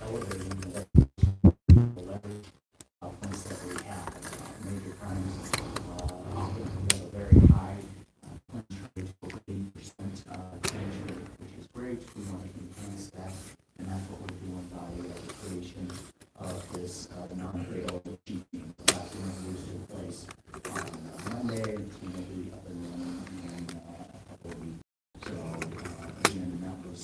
elevating the leverage funds that we have. Major crimes have a very high clinch rate, over 80% change rate, which is great. We want to enhance that, and that's what we're doing by the creation of this non-fatal cheat team. So that's going to move to place on Monday. It's going to be up and running in a couple of weeks. So again, that was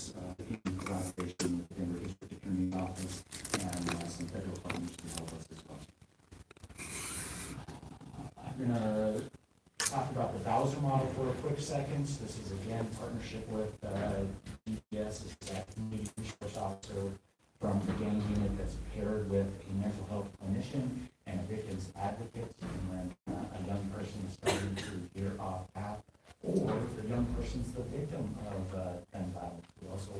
in collaboration with the Denver District Attorney's Office and some federal partners to help us as well. I'm going to talk about the Bowser model for a quick second. This is again partnership with DPS, is that community resource officer from the gang unit that's paired with a mental health clinician and a victim's advocate. And when a young person is starting to veer off path, or the young person's the victim of gun violence, we also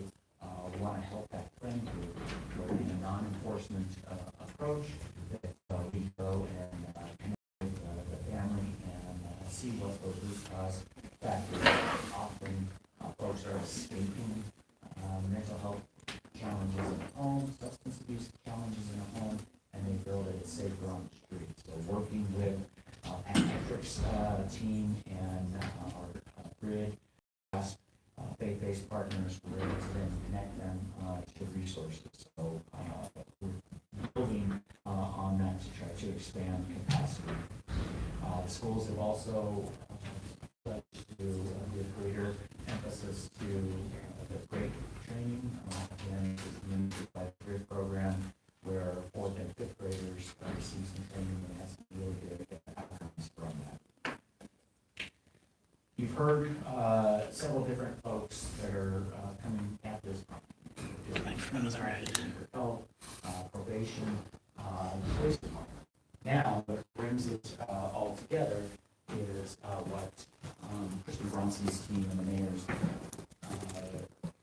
want to help that friend group in a non-enforcement approach that we go and connect with the family and see what those root cause factors are. Often folks are escaping mental health challenges in the home, substance abuse challenges in the home, and they feel that it's safer on the street. So working with Patrick's team and our grid faith-based partners, we're able to then connect them to resources. So we're building on that to try to expand capacity. The schools have also pledged to give greater emphasis to the break training. Again, this is administered by the grid program, where 4th and 5th graders receive some training and have some really good outcomes from that. You've heard several different folks that are coming at this help, probation, police department. Now, what brings it all together is what Kristen Bronson's team and the mayor's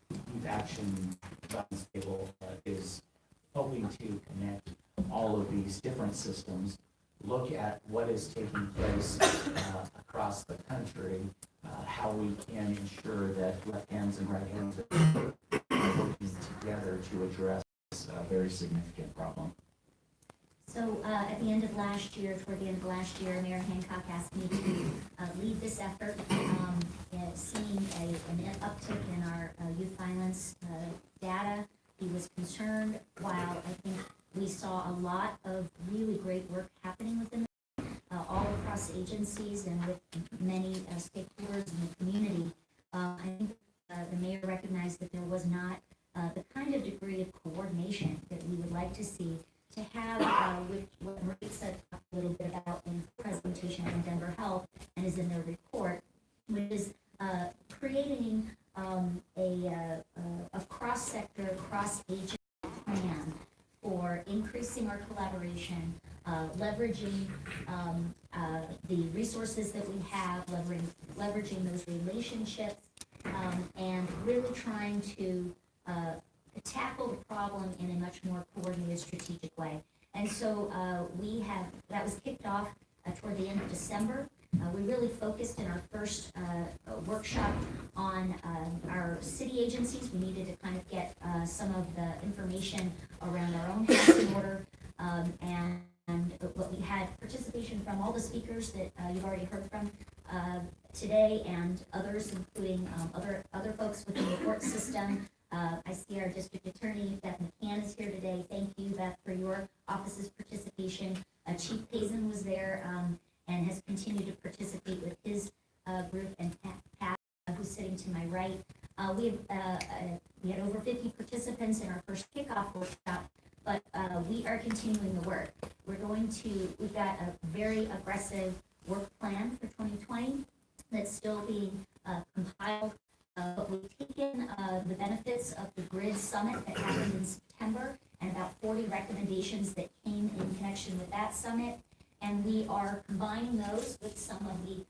youth action guidance table is hoping to connect all of these different systems, look at what is taking place across the country, how we can ensure that left hands and right hands are working together to address this very significant problem. So at the end of last year, toward the end of last year, Mayor Hancock asked me to lead this effort, seeing an uptick in our youth violence data. He was concerned. While I think we saw a lot of really great work happening within all across agencies and with many stakeholders in the community, I think the mayor recognized that there was not the kind of degree of coordination that we would like to see to have, which what Marie said a little bit about in the presentation from Denver Health and is in their report, which is creating a cross-sector, cross-agent plan for increasing our collaboration, leveraging the resources that we have, leveraging those relationships, and really trying to tackle the problem in a much more coordinated, strategic way. And so that was kicked off toward the end of December. We really focused in our first workshop on our city agencies. We needed to kind of get some of the information around our own house in order, and what we had participation from all the speakers that you've already heard from today, and others, including other folks within the court system. I see our district attorney, Beth McCann, is here today. Thank you, Beth, for your office's participation. Chief Payson was there and has continued to participate with his group, and Pat, who's sitting to my right. We had over 50 participants in our first kickoff workshop, but we are continuing the work. We've got a very aggressive work plan for 2020 that's still being compiled. But we've taken the benefits of the GRID Summit that happened in September and about 40 recommendations that came in connection with that summit, and we are combining those with some of the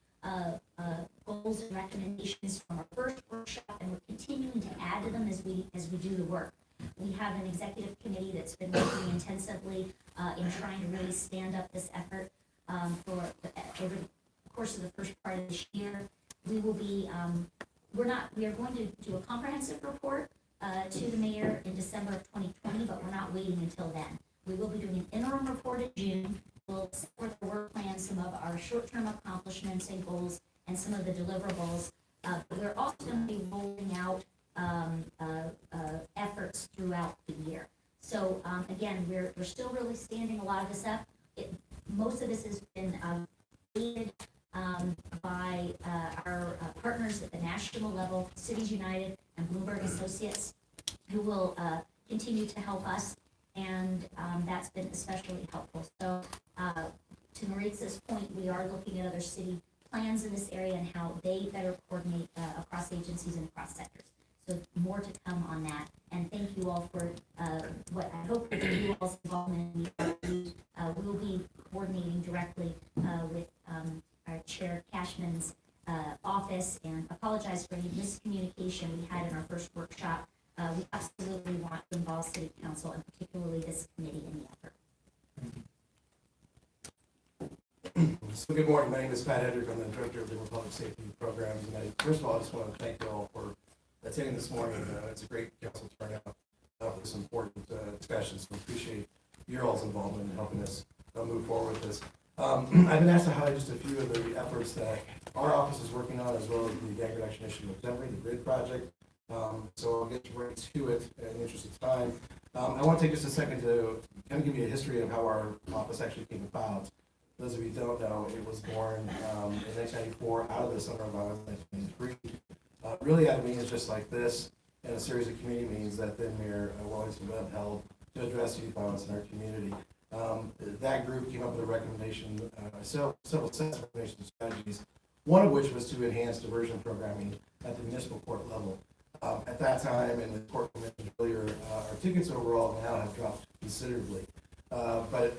goals and recommendations from our first workshop, and we're continuing to add to them as we do the work. We have an executive committee that's been working intensively in trying to really stand up this effort over the course of the first part of this year. We will be we are going to do a comprehensive report to the mayor in December of 2020, but we're not waiting until then. We will be doing an interim report in June. We'll support the work plan, some of our short-term accomplishments and goals, and some of the deliverables. But we're also going to be rolling out efforts throughout the year. So again, we're still really standing a lot of this up. Most of this has been aided by our partners at the national level, Cities United and Bloomberg Associates, who will continue to help us, and that's been especially helpful. So to Maritz's point, we are looking at other city plans in this area and how they better coordinate across agencies and across sectors. So more to come on that. And thank you all for what I hope will be you all's involvement in the ERP. We will be coordinating directly with our Chair Cashman's office, and apologize for any miscommunication we had in our first workshop. We absolutely want to involve City Council and particularly this committee in the effort. So good morning, my name is Pat Hedrick. I'm the Director of the Public Safety Programs, and first of all, I just want to thank you all for attending this morning. It's a great council turnout for this important discussion, so appreciate your all's involvement in helping us move forward with this. I've been asked to highlight just a few of the efforts that our office is working on, as well as the gang reduction issue of Denver, the grid project. So I'll get right to it in the interest of time. I want to take just a second to kind of give you a history of how our office actually came about. Those of you who don't know, it was born in 1994 out of the Summer of Violence, 1993. Really out of meetings just like this, and a series of community meetings that then Mayor Wellington Webb held to address youth violence in our community. That group came up with a recommendation, several sets of recommendation strategies, one of which was to enhance diversion programming at the municipal court level. At that time, and the court mentioned earlier, our tickets overall now have dropped considerably. But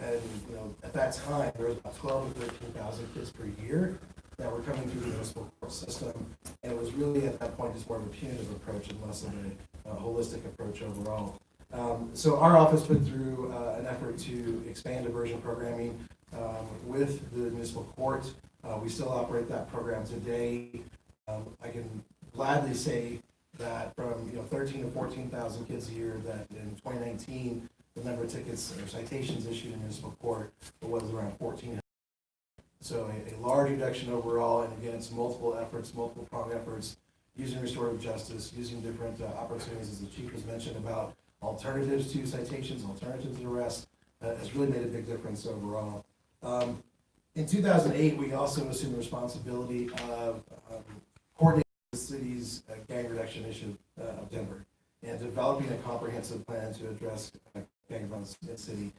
at that time, there was about 12 to 13,000 kids per year that were coming through the municipal court system, and it was really at that point just more of a punitive approach and less of a holistic approach overall. So our office put through an effort to expand diversion programming with the municipal court. We still operate that program today. I can gladly say that from 13 to 14,000 kids a year, that in 2019 the number of tickets or citations issued in municipal court was around 1,400. So a large reduction overall, and again, it's multiple efforts, multiple pronged efforts, using restorative justice, using different opportunities, as the chief has mentioned, about alternatives to citations, alternatives to arrest, has really made a big difference overall. In 2008, we also assumed the responsibility of coordinating the city's gang reduction issue of Denver, and developing a comprehensive plan to address gang violence in the city.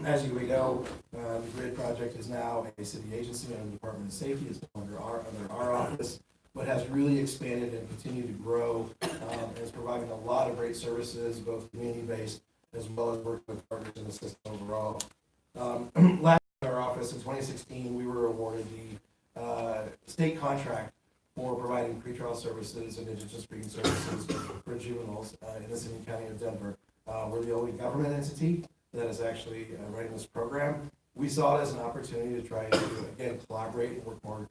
As you may know, the GRID project is now a city agency under the Department of Safety. It's under our office, but has really expanded and continued to grow, and is providing a lot of great services, both community-based as well as working with partners in the system overall. Last in our office in 2016, we were awarded the state contract for providing pretrial services and indigenous screening services for juveniles in the city and county of Denver. We're the only government entity that is actually running this program. We saw it as an opportunity to try to, again, collaborate and work more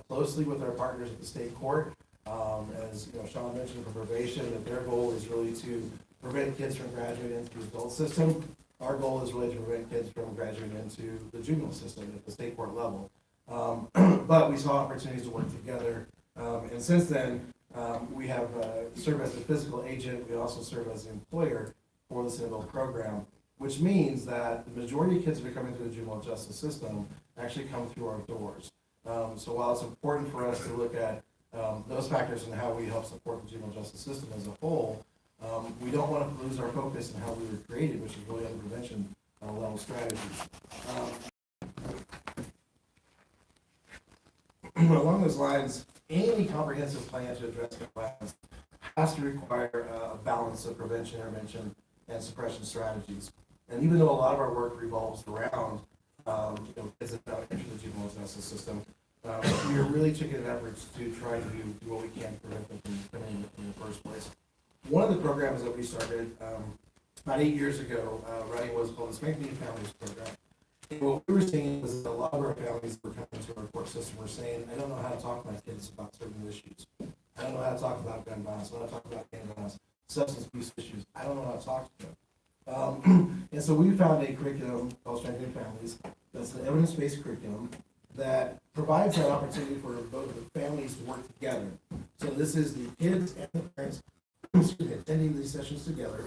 closely with our partners at the state court. As Sean mentioned for probation, that their goal is really to prevent kids from graduating into the adult system. Our goal is really to prevent kids from graduating into the juvenile system at the state court level. But we saw opportunities to work together. And since then, we have served as a physical agent. We also serve as the employer for the Centerville program, which means that the majority of kids that are coming through the juvenile justice system actually come through our doors. So while it's important for us to look at those factors and how we help support the juvenile justice system as a whole, we don't want to lose our focus in how we were created, which is really on the prevention level strategy. Along those lines, any comprehensive plan to address gun violence has to require a balance of prevention, intervention, and suppression strategies. And even though a lot of our work revolves around kids that don't enter the juvenile justice system, we are really taking efforts to try to do what we can to prevent them from coming in the first place. One of the programs that we started about 8 years ago running was called the Strengthening Families Program. And what we were seeing was that a lot of our families were coming to our court system were saying, I don't know how to talk to my kids about certain issues. I don't know how to talk about gun violence. I don't know how to talk about gang violence. substance abuse issues. I don't know how to talk to them. And so we found a curriculum called Strengthening Families. That's an evidence-based curriculum that provides that opportunity for both the families to work together. So this is the kids and the parents attending these sessions together,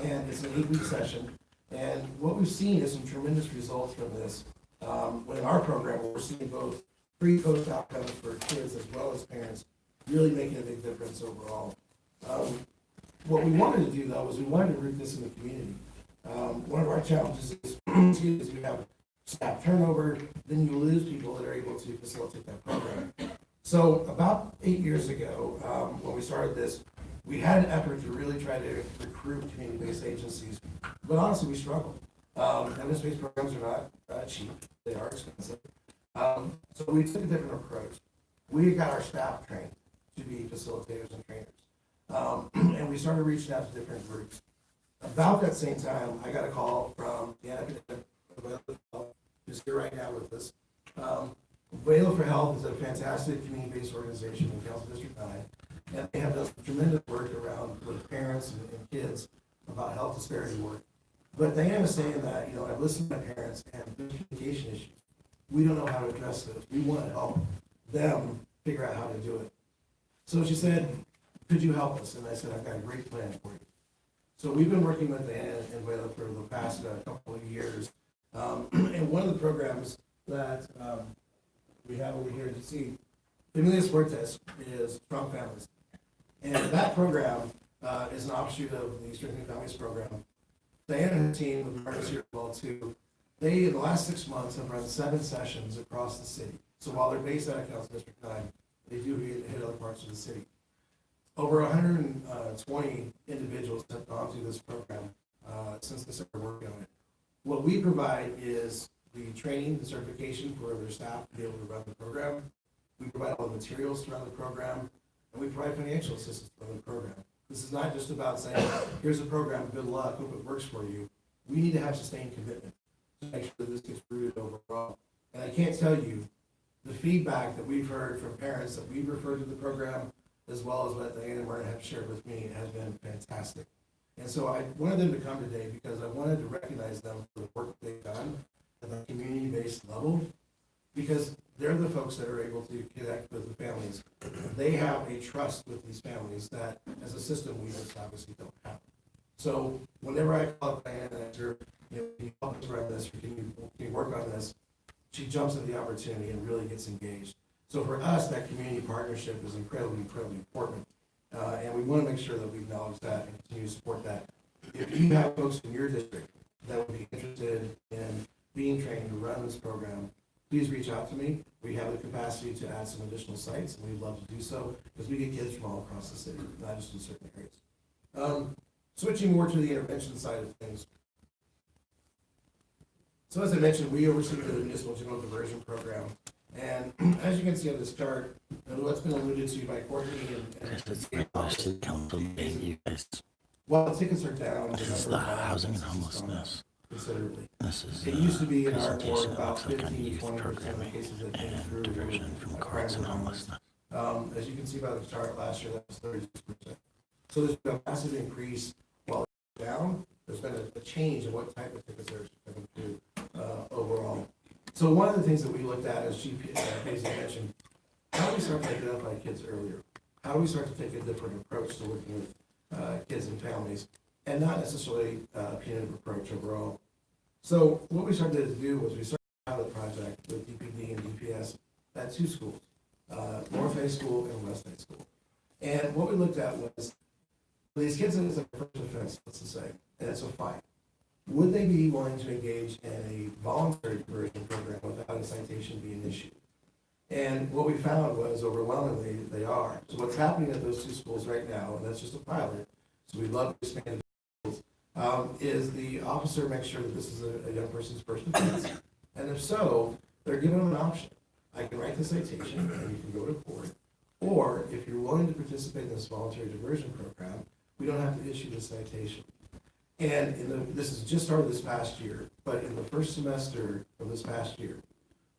and it's an 8-week session. And what we've seen is some tremendous results from this. In our program, we're seeing both pre-post outcomes for kids as well as parents, really making a big difference overall. What we wanted to do, though, was we wanted to root this in the community. One of our challenges is we have staff turnover, then you lose people that are able to facilitate that program. So about 8 years ago, when we started this, we had an effort to really try to recruit community-based agencies, but honestly, we struggled. Evidence-based programs are not cheap, they are expensive. So we took a different approach. We got our staff trained to be facilitators and trainers. And we started reaching out to different groups. About that same time, I got a call from the academic who's here right now with us. Velo for Health is a fantastic community-based organization in Council District 9, and they have done tremendous work around with parents and kids about health disparity work. But Diana is saying that, I've listened to my parents and there's communication issues. We don't know how to address those. We want to help them figure out how to do it. So she said, could you help us? And I said, I've got a great plan for you. So we've been working with Diana and Vela for the past couple of years. And one of the programs that we have over here, you see, Familias Fuertes is Strong Families. And that program is an offshoot of the Strengthening Families program. Diana and her team, with partners here as well too, they, in the last 6 months, have run 7 sessions across the city. So while they're based out of Council District 9, they do hit other parts of the city. Over 120 individuals have gone through this program since they started working on it. What we provide is the training, the certification for their staff to be able to run the program. We provide all the materials to run the program, and we provide financial assistance to run the program. This is not just about saying, here's a program, good luck, hope it works for you. We need to have sustained commitment to make sure that this gets rooted overall. And I can't tell you the feedback that we've heard from parents that we've referred to the program, as well as what Diana and Myrna have shared with me, has been fantastic. And so I wanted them to come today because I wanted to recognize them for the work they've done at the community-based level, because they're the folks that are able to connect with the families. They have a trust with these families that, as a system, we just obviously don't have. So whenever I call up Diana and ask her, can you help us run this, or can you work on this, she jumps at the opportunity and really gets engaged. So for us, that community partnership is incredibly, incredibly important. And we want to make sure that we acknowledge that and continue to support that. If you have folks in your district that would be interested in being trained to run this program, please reach out to me. We have the capacity to add some additional sites, and we'd love to do so, because we get kids from all across the city, not just in certain areas. Switching more to the intervention side of things. So as I mentioned, we oversee the municipal general diversion program. And as you can see on this chart, and what's been alluded to by Courtney while the tickets are down, This is the housing and homelessness. considerably. This is It used to be in our presentation ward that about looks like on 15 to youth 20% of programming cases that came and through. diversion from courts and homelessness. As you can see by the chart last year, that was 36%. So there's been a massive increase while it's down. There's been a change in what type of tickets are coming through overall. So one of the things that we looked at, as GP mentioned, how do we start to identify kids earlier? How do we start to take a different approach to working with kids and families, and not necessarily a punitive approach overall? So what we started to do was we started a pilot project with DPD and DPS at 2 schools, North High School and West High School. And what we looked at was, these kids, it's a first offense, let's just say, and it's a fine. Would they be willing to engage in a voluntary diversion program without a citation being issued? And what we found was overwhelmingly they are. So what's happening at those 2 schools right now, and that's just a pilot, so we'd love to expand it, is the officer makes sure that this is a young person's first offense. And if so, they're given an option. I can write the citation and you can go to court. Or if you're willing to participate in this voluntary diversion program, we don't have to issue the citation. And this has just started this past year, but in the first semester of this past year,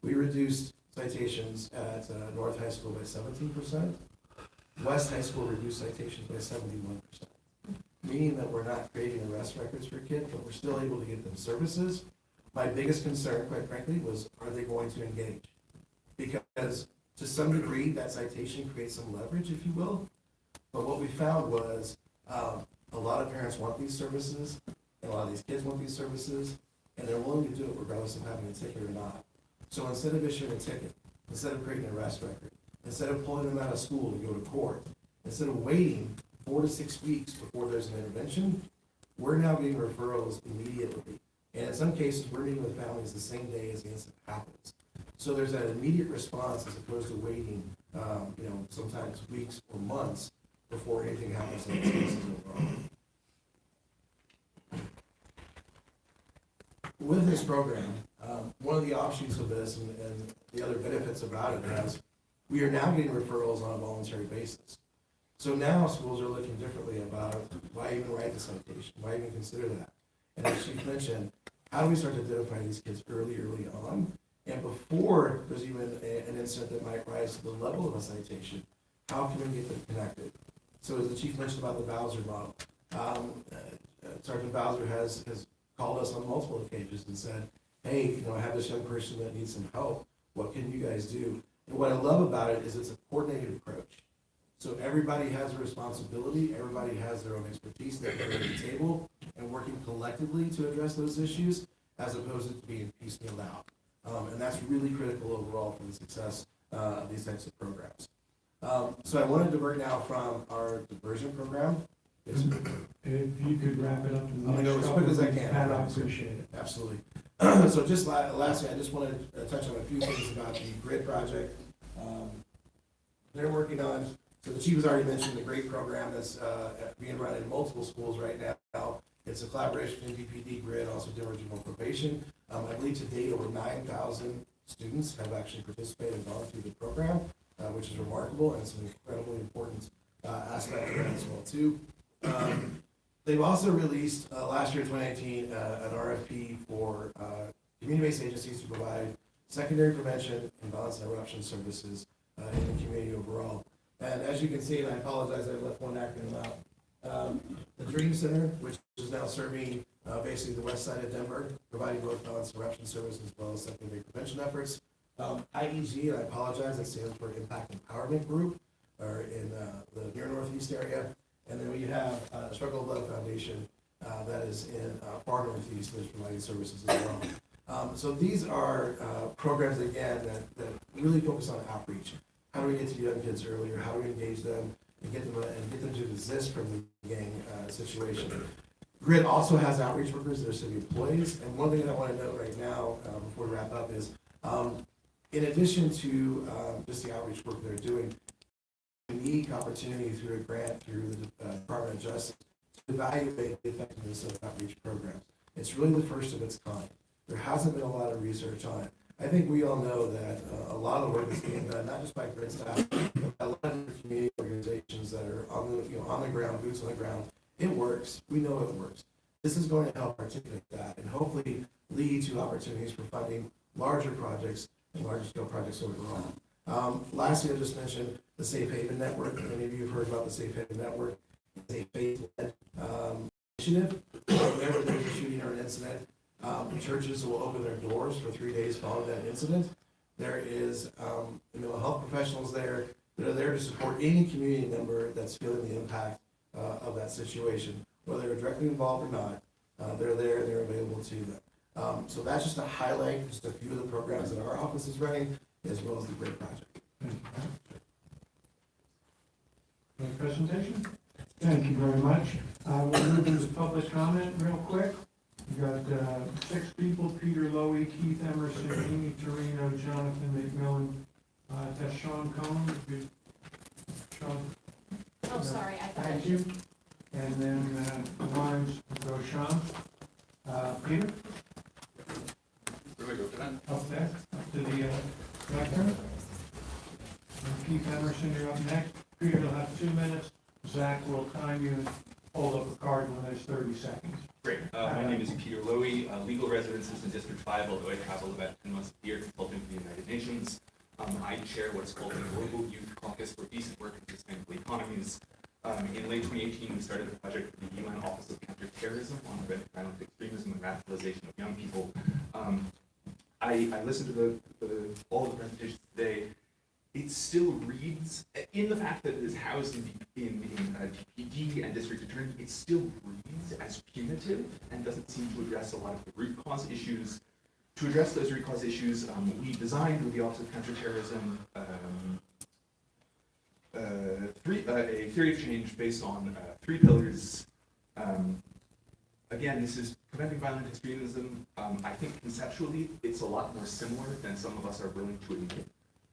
we reduced citations at North High School by 17%. West High School reduced citations by 71%. meaning that we're not creating arrest records for kids, but we're still able to get them services. My biggest concern, quite frankly, was, are they going to engage? Because to some degree, that citation creates some leverage, if you will. But what we found was, a lot of parents want these services, and a lot of these kids want these services, and they're willing to do it regardless of having a ticket or not. So instead of issuing a ticket, instead of creating an arrest record, instead of pulling them out of school to go to court, instead of waiting 4 to 6 weeks before there's an intervention, we're now getting referrals immediately. And in some cases, we're meeting with families the same day as the incident happens. So there's an immediate response as opposed to waiting, sometimes weeks or months before anything happens in these cases overall. With this program, one of the offshoots of this and the other benefits about it is we are now getting referrals on a voluntary basis. So now schools are looking differently about why even write the citation, why even consider that. And as Chief mentioned, how do we start to identify these kids early on? And before there's even an incident that might rise to the level of a citation, how can we get them connected? So as the Chief mentioned about the Bowser model, Sergeant Bowser has called us on multiple occasions and said, hey, I have this young person that needs some help. What can you guys do? And what I love about it is it's a coordinated approach. So everybody has a responsibility, everybody has their own expertise that they bring to the table, and working collectively to address those issues, as opposed to being piecemealed out. And that's really critical overall for the success of these types of programs. So I want to divert now from our diversion program. If you could wrap it up in the I'm gonna go next as quick as I couple of can. minutes, Pat, I appreciate it. Absolutely. So just lastly, I just wanted to touch on a few things about the GRID project. They're working on, so the Chief has already mentioned the GRID program that's being run in multiple schools right now. It's a collaboration between DPD, GRID, also Denver Juvenile Probation. I believe to date over 9,000 students have actually participated and gone through the program, which is remarkable, and it's an incredibly important aspect of that as well too. They've also released last year, 2019, an RFP for community-based agencies to provide secondary prevention and violence interruption services in the community overall. And as you can see, and I apologize, I left one acronym out, the Dream Center, which is now serving basically the west side of Denver, providing both violence interruption services as well as secondary prevention efforts. IEG, and I apologize, that stands for Impact Empowerment Group, or in the near northeast area. And then we have Struggle of Love Foundation that is in far northeast that is providing services as well. So these are programs, again, that really focus on outreach. How do we get to young kids earlier? How do we engage them and get them to desist from the gang situation? GRID also has outreach workers that are city employees. And one thing that I want to note right now before we wrap up is, in addition to just the outreach work they're doing, unique opportunity through a grant through the Department of Justice to evaluate the effectiveness of outreach programs. It's really the first of its kind. There hasn't been a lot of research on it. I think we all know that a lot of the work is being done, not just by GRID staff, but by a lot of different community organizations that are on the ground, boots on the ground. It works. We know it works. This is going to help articulate that and hopefully lead to opportunities for funding larger projects and larger scale projects overall. Lastly, I just mentioned the Safe Haven Network. Many of you have heard about the Safe Haven Network. It's a faith-led initiative. Whenever there's a shooting or an incident, churches will open their doors for 3 days following that incident. There is mental health professionals there that are there to support any community member that's feeling the impact of that situation, whether they're directly involved or not. They're there and they're available to them. So that's just to highlight just a few of the programs that our office is running, as well as the GRID project. Any presentation? Thank you very much. We'll move into public comment real quick. We got 6 people: Peter Lowy, Keith Emerson, Amy Torino, Jonathan McMillan. That's Sean Cohen. Sean. Oh, sorry, I thought. Thank you. And then lines go Sean. Peter? Where do I go for that? Up there, up to the lectern. And Keith Emerson, you're up next. Peter will have 2 minutes. Zach will time you, hold up a card when there's 30 seconds. Great. My name is Peter Lowy, legal residences in District 5, although I travel about 10 months a year consulting for the United Nations. I chair what's called the Global Youth Caucus for Decent Work and Sustainable Economies. In late 2018, we started a project with the UN Office of Counterterrorism on preventing violent extremism and radicalization of young people. I listened to all the presentations today. It still reads, in the fact that it is housed in DPD and district attorney, it still reads as punitive and doesn't seem to address a lot of the root cause issues. To address those root cause issues, we designed with the Office of Counterterrorism a theory of change based on 3 pillars. Again, this is preventing violent extremism. I think conceptually it's a lot more similar than some of us are willing to admit.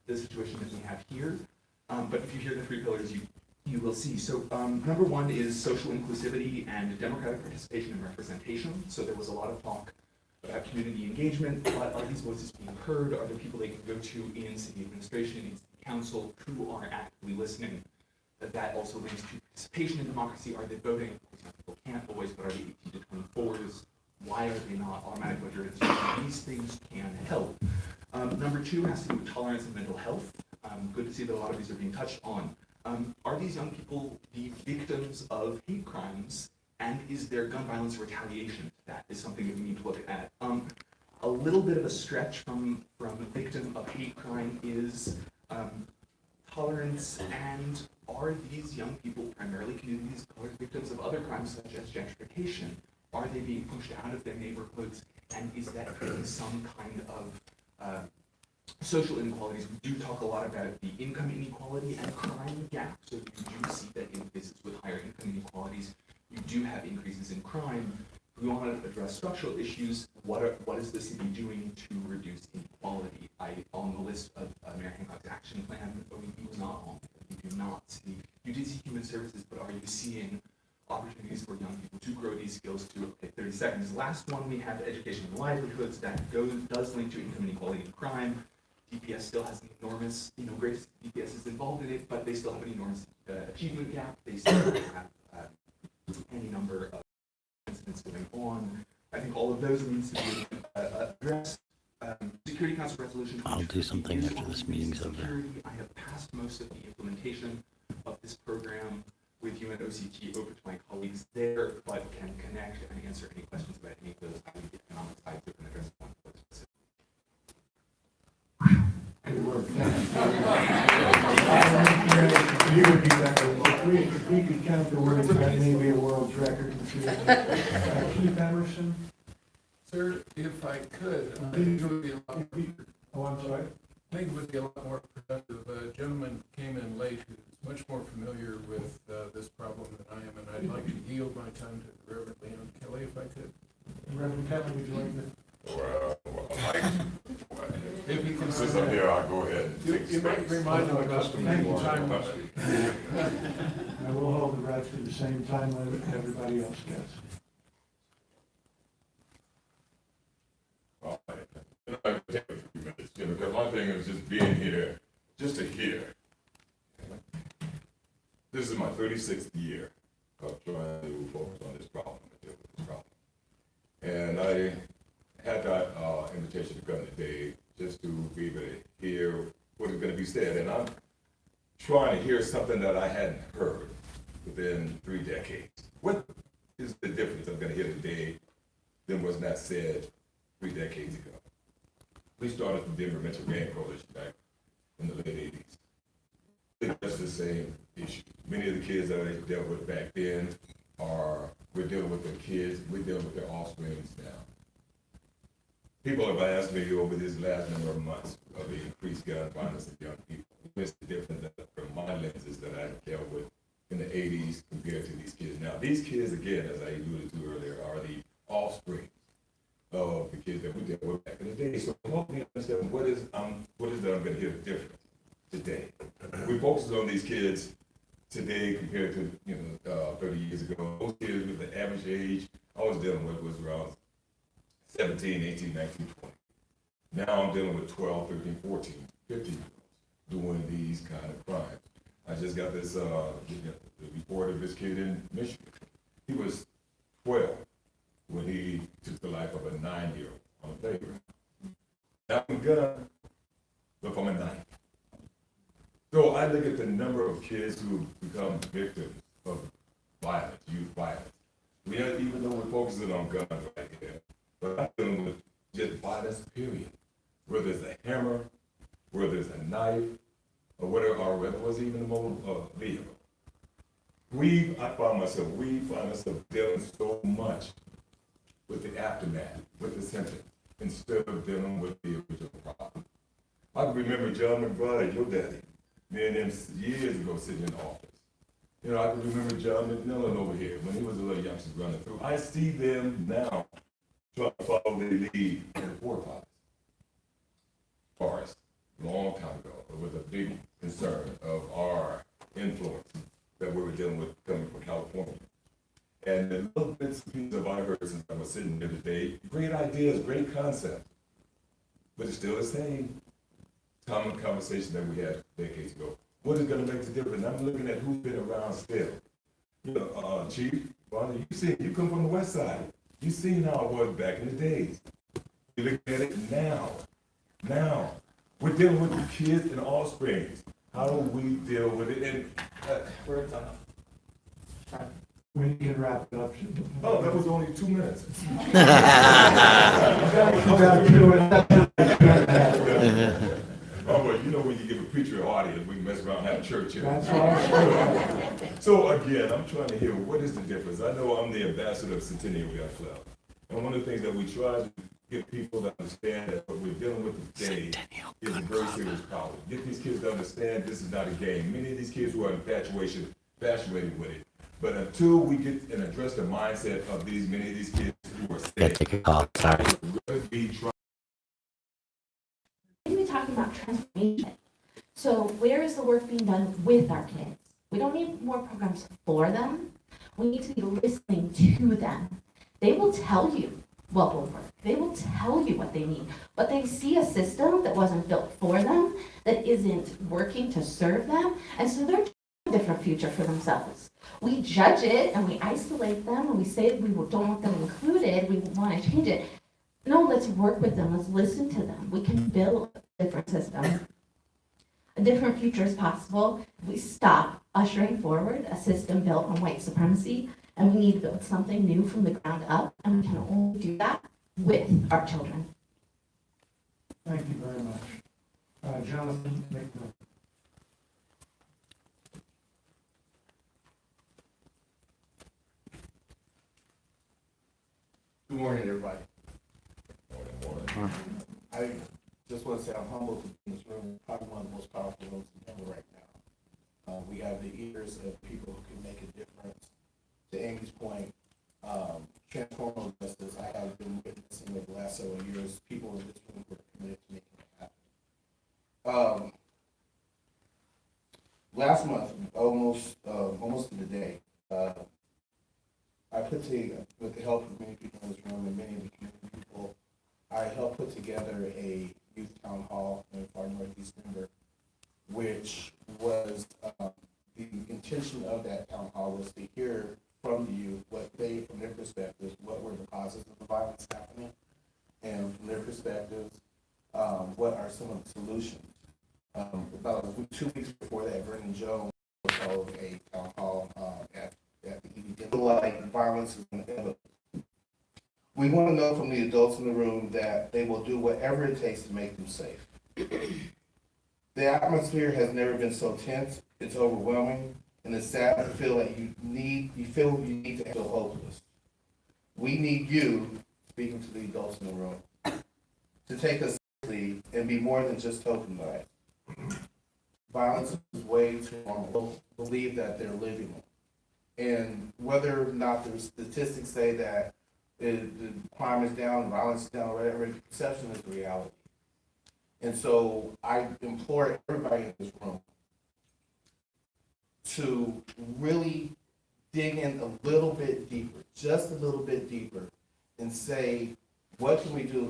The situation that we have here, but if you hear the 3 pillars, you will see. So number 1 is social inclusivity and democratic participation and representation. So there was a lot of talk about community engagement, but are these voices being heard? Are there people they can go to in city administration, in city council, who are actively listening? That also links to participation in democracy. Are they voting? Some people can't always, but are they 18 to 24s? Why are they not? Automatic voter registration. These things can help. Number 2 has to do with tolerance and mental health. Good to see that a lot of these are being touched on. Are these young people the victims of hate crimes? And is there gun violence retaliation? That is something that we need to look at. A little bit of a stretch from a victim of hate crime is tolerance, and are these young people, primarily communities, colored victims of other crimes such as gentrification? Are they being pushed out of their neighborhoods? And is that creating some kind of social inequalities? We do talk a lot about the income inequality and crime gap. So you do see that in places with higher income inequalities, you do have increases in crime. If we want to address structural issues, what is the city doing to reduce inequality? On the list of Mayor Hancock's action plan, OEP was not on. You do not see. You did see human services, but are you seeing opportunities for young people to grow these skills to, okay, 30 seconds. Last one, we have education and livelihoods. That does link to income inequality and crime. DPS still has an enormous, great DPS is involved in it, but they still have an enormous achievement gap. They still have any number of incidents going on. I think all of those needs to be addressed. Security Council resolution. I'll do something after this meeting's over. I have passed most of the implementation of this program with you and OCT over to my colleagues there, but can connect and answer any questions about any of those economic sides of an address point. Good work. You would be better. If we could count the words, that may be a world's record. Keith Emerson. Sir, if I could, I think it would be a lot more, Oh, I'm sorry. I think it would be a lot more productive. A gentleman came in late who's much more familiar with this problem than I am, and I'd like to yield my time to the Reverend Leon Kelly if I could. Reverend Kelly, would you like to? Well, If you can. since I'm here, I'll go ahead and take You might space. remind them about the Thank you, time Simon. limit. I will hold the rest to the same time limit everybody else gets. All right. I can take a few minutes, because my thing is just being here, just to hear. This is my 36th year of trying to focus on this problem, and deal with this problem. And I had that invitation to come today just to be able to hear what is going to be said. And I'm trying to hear something that I hadn't heard within 3 decades. What is the difference I'm going to hear today than was not said 3 decades ago? We started the Denver Mental Game Coalition back in the late 80s. It's the same issue. Many of the kids that I dealt with back then we're dealing with their kids, we're dealing with their offsprings now. People have asked me over these last number of months of the increased gun violence of young people. What's the difference from my lenses that I dealt with in the 80s compared to these kids now? These kids, again, as I alluded to earlier, are the offspring of the kids that we dealt with back in the day. So help me understand what is that I'm going to hear different today. We focus on these kids today compared to 30 years ago. Those kids with the average age I was dealing with was around 17, 18, 19, 20. Now I'm dealing with 12, 13, 14, 15 years olds doing these kind of crimes. I just got this the report of this kid in Michigan. He was 12 when he took the life of a 9-year-old on the playground. Now I'm gonna look from a 9. So I look at the number of kids who become victims violence, youth violence. We don't even though we're focusing on guns right here, but I'm dealing with just violence, period. Whether it's a hammer, whether it's a knife, or whether it was even a mobile vehicle. We find ourselves dealing so much with the aftermath, with the symptoms, instead of dealing with the original problem. I can remember John McBride, your daddy, me and him years ago sitting in the office. You know, I can remember John McMillan over here when he was a little youngster running through. I see them now trying to follow their lead in the porta potties. Forest, a long time ago, it was a big concern of our influence that we were dealing with coming from California. And the little bits and pieces I heard since I was sitting here today, great ideas, great concepts, but it's still the same common conversation that we had decades ago. What is going to make the difference? I'm looking at who's been around still. You know, Chief, Bonnie, you come from the West Side. You've seen how it was back in the days. You look at it now. Now, we're dealing with the kids and offsprings. How do we deal with it? And we're at time. We can wrap it up. Oh, that was only 2 minutes. Oh, well, you know when you give a preacher an audience, we can mess around and have church here. That's right. So again, I'm trying to hear what is the difference. I know I'm the ambassador of Centennial Young Club. And one of the things that we try to get people to understand that what we're dealing with today is a very serious problem. Get these kids to understand this is not a game. Many of these kids who are infatuated with it. But until we get and address the mindset of many of these kids who are Yeah, take a call. Sorry. be trying. We're talking about transformation. So where is the work being done with our kids? We don't need more programs for them. We need to be listening to them. They will tell you what will work. They will tell you what they need. But they see a system that wasn't built for them, that isn't working to serve them, and so they're a different future for themselves. We judge it and we isolate them and we say we don't want them included, we want to change it. No, let's work with them, let's listen to them. We can build a different system. A different future is possible. We stop ushering forward a system built on white supremacy, and we need to build something new from the ground up, and we can only do that with our children. Thank you very much. Jonathan, make the Good morning, everybody. I just want to say I'm humbled to be in this room, probably one of the most powerful rooms in Denver right now. We have the ears of people who can make a difference. To Amy's point, transformative justice, I have been witnessing over the last several years, people in this room who are committed to making it happen. Last month, almost to the day, I put together, with the help of many people in this room and many of the community people, I helped put together a youth town hall in far northeast Denver, which was, the intention of that town hall was to hear from the youth what they, from their perspectives, what were the causes of the violence happening, and from their perspectives, what are some of the solutions. About 2 weeks before that, Vernon Jones held a town hall at the ED. Like violence is inevitable. We want to know from the adults in the room that they will do whatever it takes to make them safe. The atmosphere has never been so tense. It's overwhelming, and it's sad to feel like you feel you need to feel hopeless. We need you, speaking to the adults in the room, to take us seriously and be more than just token guys. Violence is way too normal. Believe that they're living it. And whether or not the statistics say that the crime is down, violence is down, whatever, perception is the reality. And so I implore everybody in this room to really dig in a little bit deeper, just a little bit deeper, and say, what can we do to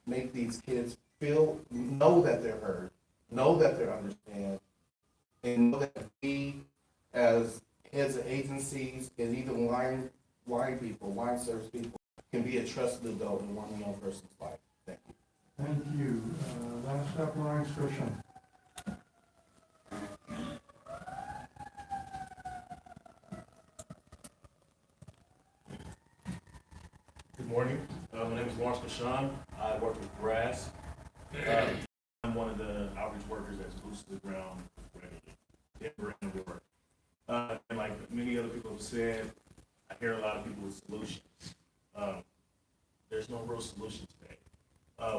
make these kids know that they're heard, know that they're understood, and know that we, as heads of agencies and even line service people, can be a trusted adult in one young person's life. Thank you. Thank you. Last up, Lawrence Grisham. Good morning. My name is Lawrence Bashan. I work with GRASS. I'm one of the outreach workers that's boots to the ground regularly, Denver and work. And like many other people have said, I hear a lot of people with solutions. There's no real solution today.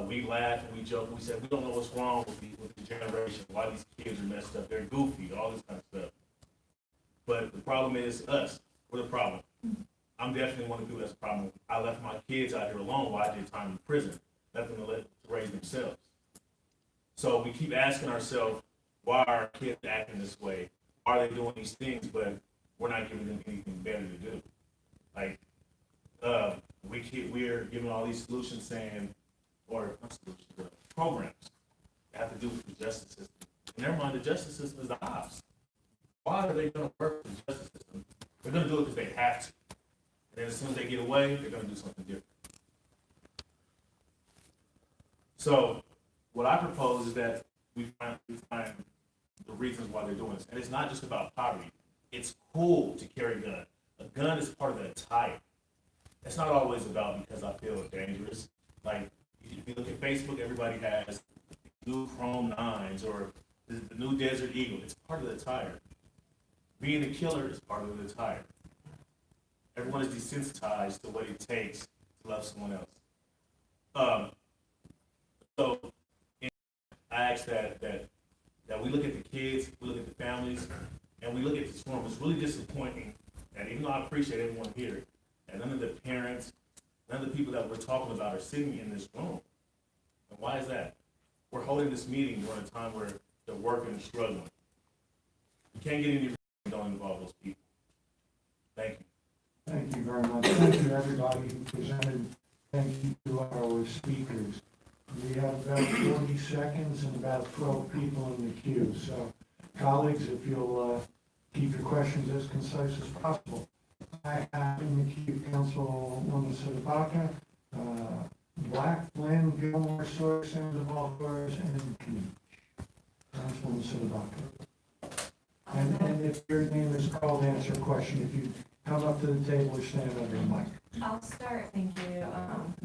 We laugh and we joke. We said we don't know what's wrong with the generation. Why these kids are messed up. They're goofy. All this kind of stuff. But the problem is us. We're the problem. I'm definitely one of the people that's a problem. I left my kids out here alone while I did time in prison. Left them to raise themselves. So we keep asking ourselves, why are our kids acting this way? Why are they doing these things? But we're not giving them anything better to do. Like, we're giving all these solutions saying, or not solutions, but programs that have to do with the justice system. In their mind, the justice system is the ops. Why are they going to work with the justice system? They're going to do it because they have to. And then as soon as they get away, they're going to do something different. So what I propose is that we find the reasons why they're doing this. And it's not just about poverty. It's cool to carry a gun. A gun is part of the attire. It's not always about because I feel dangerous. Like, if you look at Facebook, everybody has new Chrome 9s or the new Desert Eagle. It's part of the attire. Being a killer is part of the attire. Everyone is desensitized to what it takes to love someone else. So I ask that we look at the kids, we look at the families, and we look at this forum. It's really disappointing that even though I appreciate everyone here, and none of the parents, none of the people that we're talking about are sitting in this room. And why is that? We're holding this meeting during a time where they're working and struggling. You can't get any reason that don't involve those people. Thank you. Thank you very much. Thank you, everybody who presented. Thank you to our speakers. We have about 40 seconds and about 12 people in the queue. So, colleagues, if you'll keep your questions as concise as possible. I have in the queue Councilwoman Sedabaka, Black, Flynn, Gilmore, Sawyer, Sandoval, Flores, and Peach. Councilwoman Sedabaka. And if your name is called, answer a question. If you come up to the table or stand over your mic. I'll start, thank you,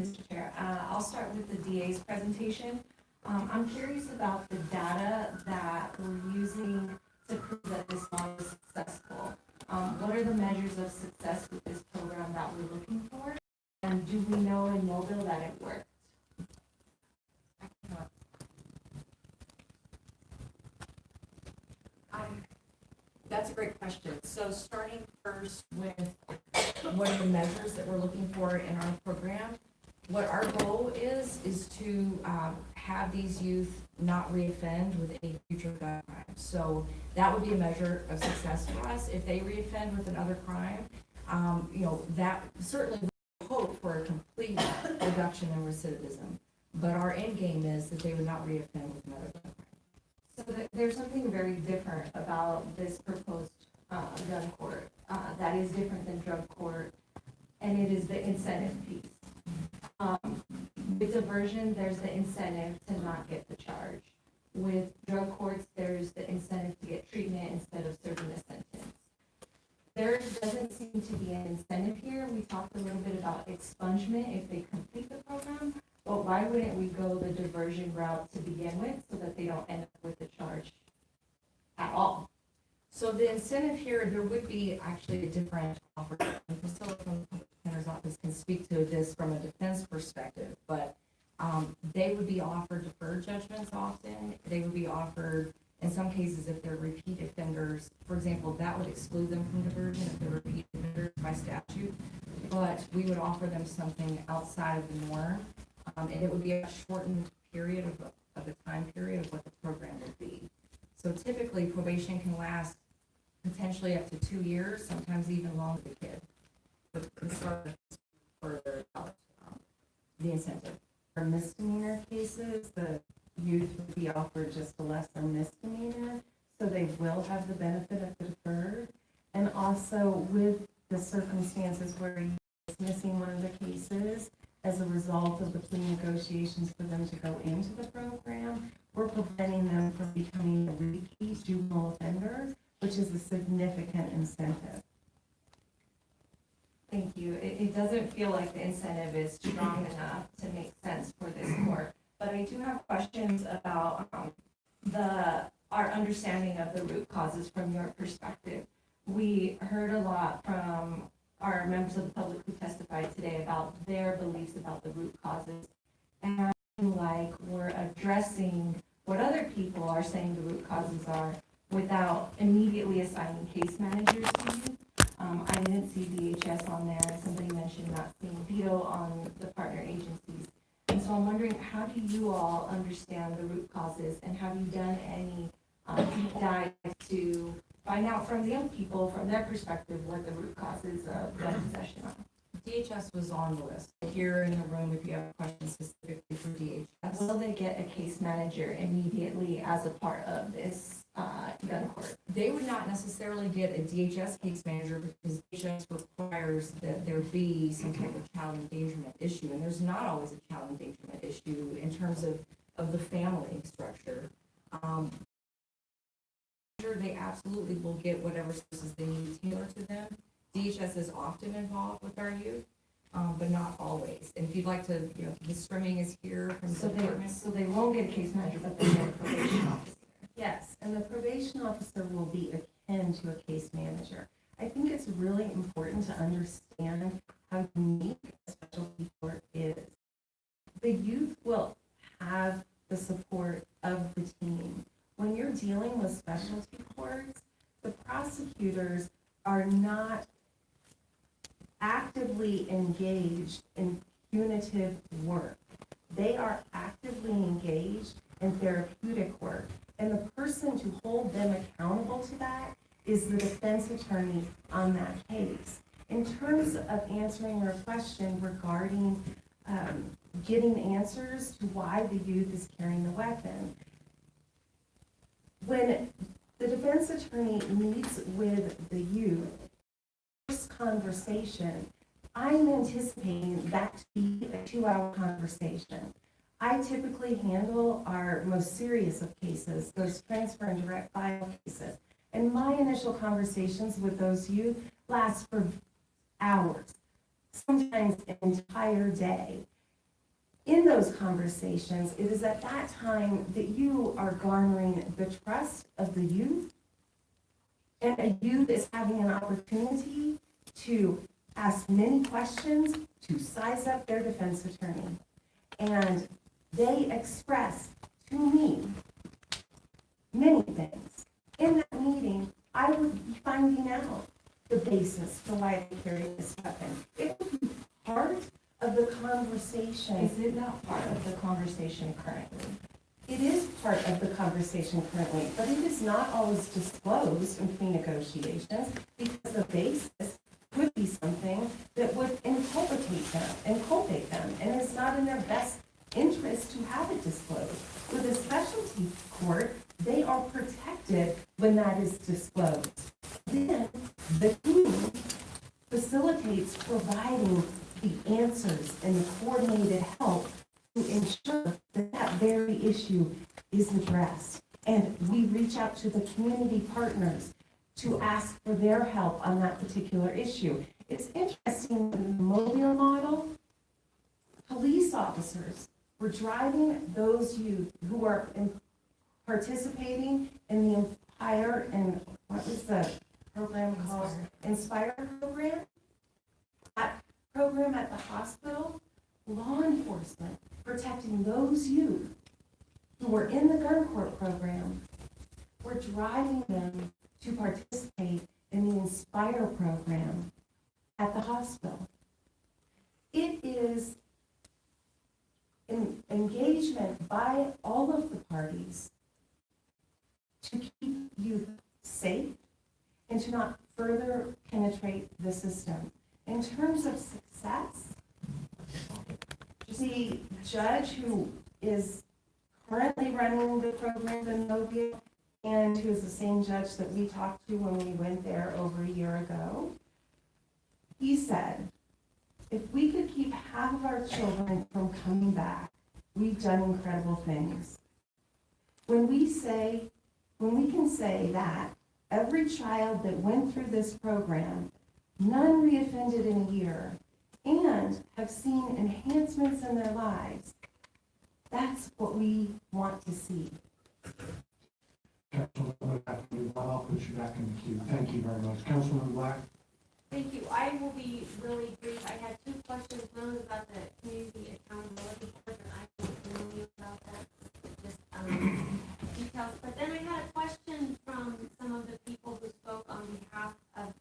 Mr. Chair. I'll start with the DA's presentation. I'm curious about the data that we're using to prove that this model is successful. What are the measures of success with this program that we're looking for? And do we know in Mobile that it worked? That's a great question. So starting first with what are the measures that we're looking for in our program? What our goal is to have these youth not reoffend with any future gun crimes. So that would be a measure of success for us. If they reoffend with another crime, that certainly we hope for a complete reduction in recidivism. But our end game is that they would not reoffend with another gun crime. So there's something very different about this proposed gun court that is different than drug court, and it is the incentive piece. With diversion, there's the incentive to not get the charge. With drug courts, there's the incentive to get treatment instead of serving a sentence. There doesn't seem to be an incentive here. We talked a little bit about expungement if they complete the program. Well, why wouldn't we go the diversion route to begin with so that they don't end up with the charge at all? So the incentive here, there would be actually a different offer. Priscilla from the Public Defender's Office can speak to this from a defense perspective, but they would be offered deferred judgments often. They would be offered, in some cases, if they're repeat offenders, for example, that would exclude them from diversion if they're repeat offenders by statute, but we would offer them something outside of the norm, and it would be a shortened period of the time period of what the program would be. So typically, probation can last potentially up to 2 years, sometimes even longer for the kid. But further about the incentive. For misdemeanor cases, the youth would be offered just a lesser misdemeanor, so they will have the benefit of the deferred. And also with the circumstances where you're dismissing one of the cases as a result of the plea negotiations for them to go into the program, we're preventing them from becoming a repeat juvenile offender, which is a significant incentive. Thank you. It doesn't feel like the incentive is strong enough to make sense for this court. But I do have questions about our understanding of the root causes from your perspective. We heard a lot from our members of the public who testified today about their beliefs about the root causes. And I feel like we're addressing what other people are saying the root causes are without immediately assigning case managers to you. I didn't see DHS on there. Somebody mentioned not seeing veto on the partner agencies. And so I'm wondering, how do you all understand the root causes, and have you done any deep dive to find out from the young people, from their perspective, what the root causes of gun possession are? DHS was on the list. Here in the room, if you have questions specifically for DHS. Will they get a case manager immediately as a part of this gun court? They would not necessarily get a DHS case manager because DHS requires that there be some type of child endangerment issue, and there's not always a child endangerment issue in terms of the family structure. They absolutely will get whatever services they need tailored to them. DHS is often involved with our youth, but not always. And if you'd like to, Ms. Strimming is here from the department. So they won't get a case manager, but they get a probation officer. Yes, and the probation officer will be akin to a case manager. I think it's really important to understand how unique a specialty court is. The youth will have the support of the team. When you're dealing with specialty courts, the prosecutors are not actively engaged in punitive work. They are actively engaged in therapeutic work. And the person to hold them accountable to that is the defense attorney on that case. In terms of answering your question regarding getting answers to why the youth is carrying the weapon, when the defense attorney meets with the youth, first conversation, I'm anticipating that to be a 2-hour conversation. I typically handle our most serious of cases, those transfer and direct file cases. And my initial conversations with those youth last for hours, sometimes an entire day. In those conversations, it is at that time that you are garnering the trust of the youth, and a youth is having an opportunity to ask many questions, to size up their defense attorney. And they express to me many things. In that meeting, I would be finding out the basis for why they carry this weapon. It would be part of the conversation. Is it not part of the conversation currently? It is part of the conversation currently, but it is not always disclosed in pre-negotiations because the basis could be something that would inculpate them, and it's not in their best interest to have it disclosed. With a specialty court, they are protected when that is disclosed. Then the team facilitates providing the answers and the coordinated help to ensure that that very issue is addressed. And we reach out to the community partners to ask for their help on that particular issue. It's interesting, in the Mobile model, police officers were driving those youth who are participating in the Empire and what was the program called? Inspire program. That program at the hospital, law enforcement protecting those youth who were in the gun court program were driving them to participate in the Inspire program at the hospital. It is an engagement by all of the parties to keep youth safe and to not further penetrate the system. In terms of success, the judge who is currently running the program in Mobile and who is the same judge that we talked to when we went there over a year ago, he said, if we could keep half of our children from coming back, we've done incredible things. When we can say that every child that went through this program none reoffended in a year, and have seen enhancements in their lives. That's what we want to see. Councilman, I'll put you back in the queue. Thank you very much. Councilman Black? Thank you. I will be really brief. I had two questions. One was about the community accountability board, and I don't know about that, just details. But then I had a question from some of the people who spoke on behalf of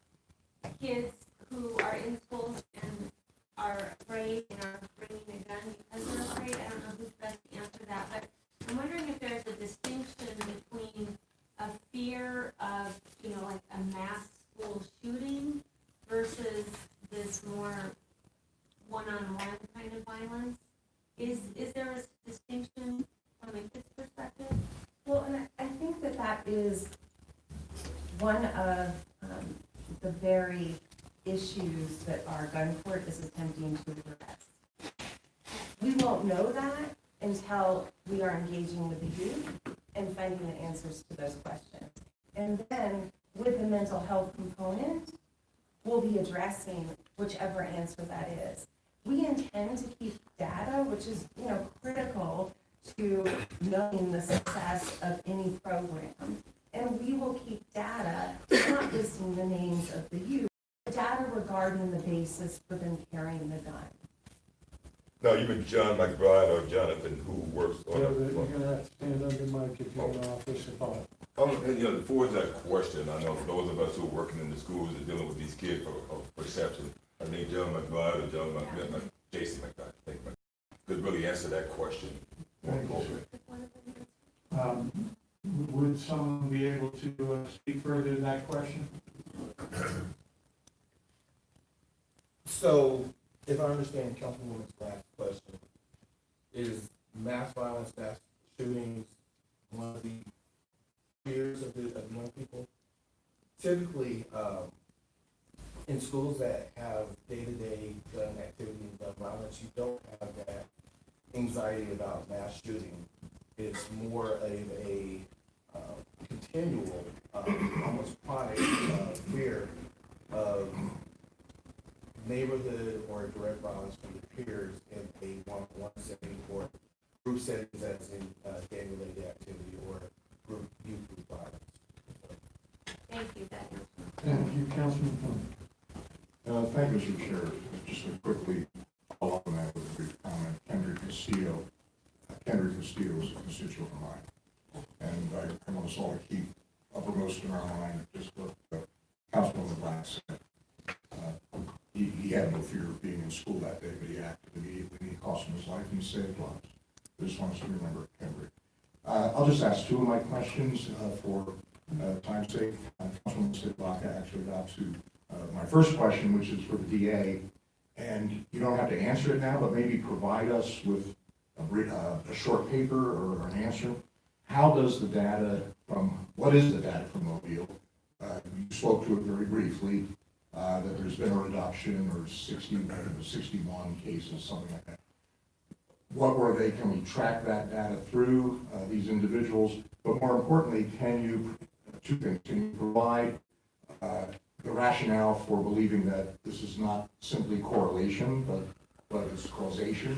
kids who are in schools and are afraid and are bringing a gun because they're afraid. I don't know who's best to answer that, but I'm wondering if there's a distinction between a fear of, like a mass school shooting versus this more one-on-one kind of violence. Is there a distinction from a kid's perspective? Well, and I think that is one of the very issues that our gun court is attempting to address. We won't know that until we are engaging with the youth and finding the answers to those questions. And then with the mental health component, we'll be addressing whichever answer that is. We intend to keep data, which is, critical to knowing the success of any program. And we will keep data, not listing the names of the youth, but data regarding the basis for them carrying the gun. No, even John McBride or Jonathan, who works on You're it. gonna have to stand under mic if you're in office or thought. Towards that question, I know for those of us who are working in the schools and dealing with these kids of perception, I think John McBride or Jason McBride, could really answer that question more appropriately. Would someone be able to speak further to that question? So, if I understand Councilwoman's last question, is mass violence, mass shootings, one of the fears of young people? Typically, in schools that have day-to-day gun activity and gun violence, you don't have that anxiety about mass shooting. It's more of a continual, almost chronic fear of neighborhood or direct violence from the peers in a one-on-one setting or group settings as in gang-related activity or youth group violence. Thank you, that answers. Thank you, Councilman Fleming. Thank you, Mr. Chair. Just to quickly follow up on that with a brief comment. Kendrick Castillo is a constituent of mine. And I want us all to keep uppermost in our mind just what Councilwoman Black said. He had no fear of being in school that day, but he acted immediately, and he cost him his life, and he saved lives. I just want us to remember Kendrick. I'll just ask two of my questions for time's sake. Councilwoman Black actually got to my first question, which is for the DA, and you don't have to answer it now, but maybe provide us with a short paper or an answer. How does the data what is the data from Mobile? You spoke to it very briefly, that there's been a reduction or 61 cases, something like that. What were they? Can we track that data through these individuals? But more importantly, two things, can you provide the rationale for believing that this is not simply correlation, but it's causation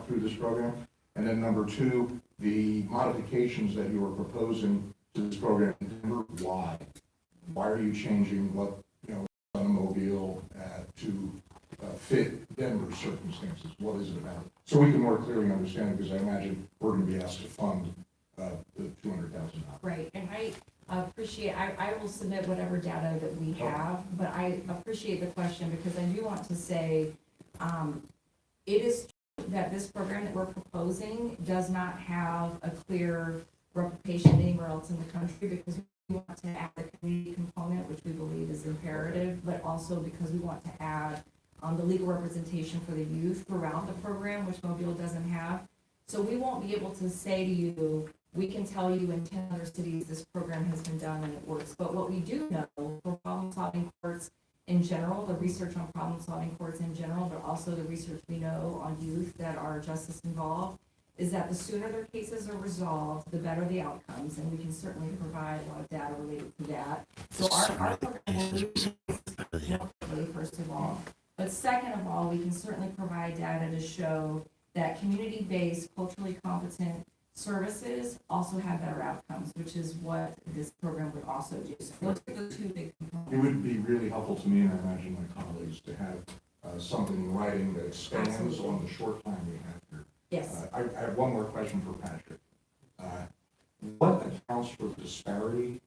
through this program? And then number two, the modifications that you are proposing to this program, why? Why are you changing what, on a Mobile to fit Denver's circumstances? What is it about? So we can more clearly understand it, because I imagine we're going to be asked to fund the $200,000. Right, and I appreciate, I will submit whatever data that we have, but I appreciate the question because I do want to say, it is true that this program that we're proposing does not have a clear replication anywhere else in the country, because we want to add the community component, which we believe is imperative, but also because we want to add the legal representation for the youth throughout the program, which Mobile doesn't have. So we won't be able to say to you, we can tell you in 10 other cities this program has been done and it works. But what we do know for problem-solving courts in general, the research on problem-solving courts in general, but also the research we know on youth that are justice involved, is that the sooner their cases are resolved, the better the outcomes, and we can certainly provide a lot of data related to that. So our program will safely, first of all. But second of all, we can certainly provide data to show that community-based, culturally competent services also have better outcomes, which is what this program would also do. So those are the two big components. It would be really helpful to me, and I imagine my colleagues, to have something in writing that expands Absolutely. on the short time we have here. Yes. I have one more question for Patrick. What accounts for disparity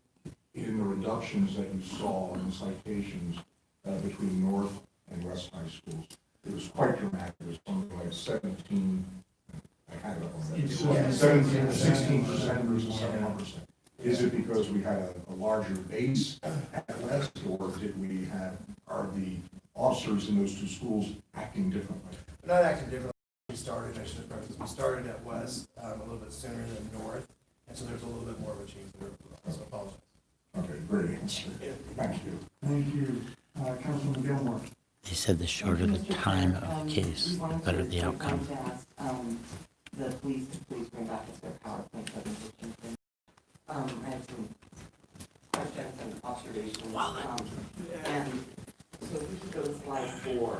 in the reductions that you saw in citations between North and West High schools? It was quite dramatic. It was something like 17, I had it on that. 17, 16% versus 7%. Is it because we had a larger base at West, or are the officers in those two schools acting differently? We're not acting differently. I should have prefaced, we started at West a little bit sooner than North, and so there's a little bit more of a change there, so I apologize. Okay, great answer. Thank you. Thank you. Councilman Gilmore. They said the shorter the time of the case, the better the outcome. The police to please bring back their PowerPoint presentation. I have some questions and observations. And so if we could go to slide 4.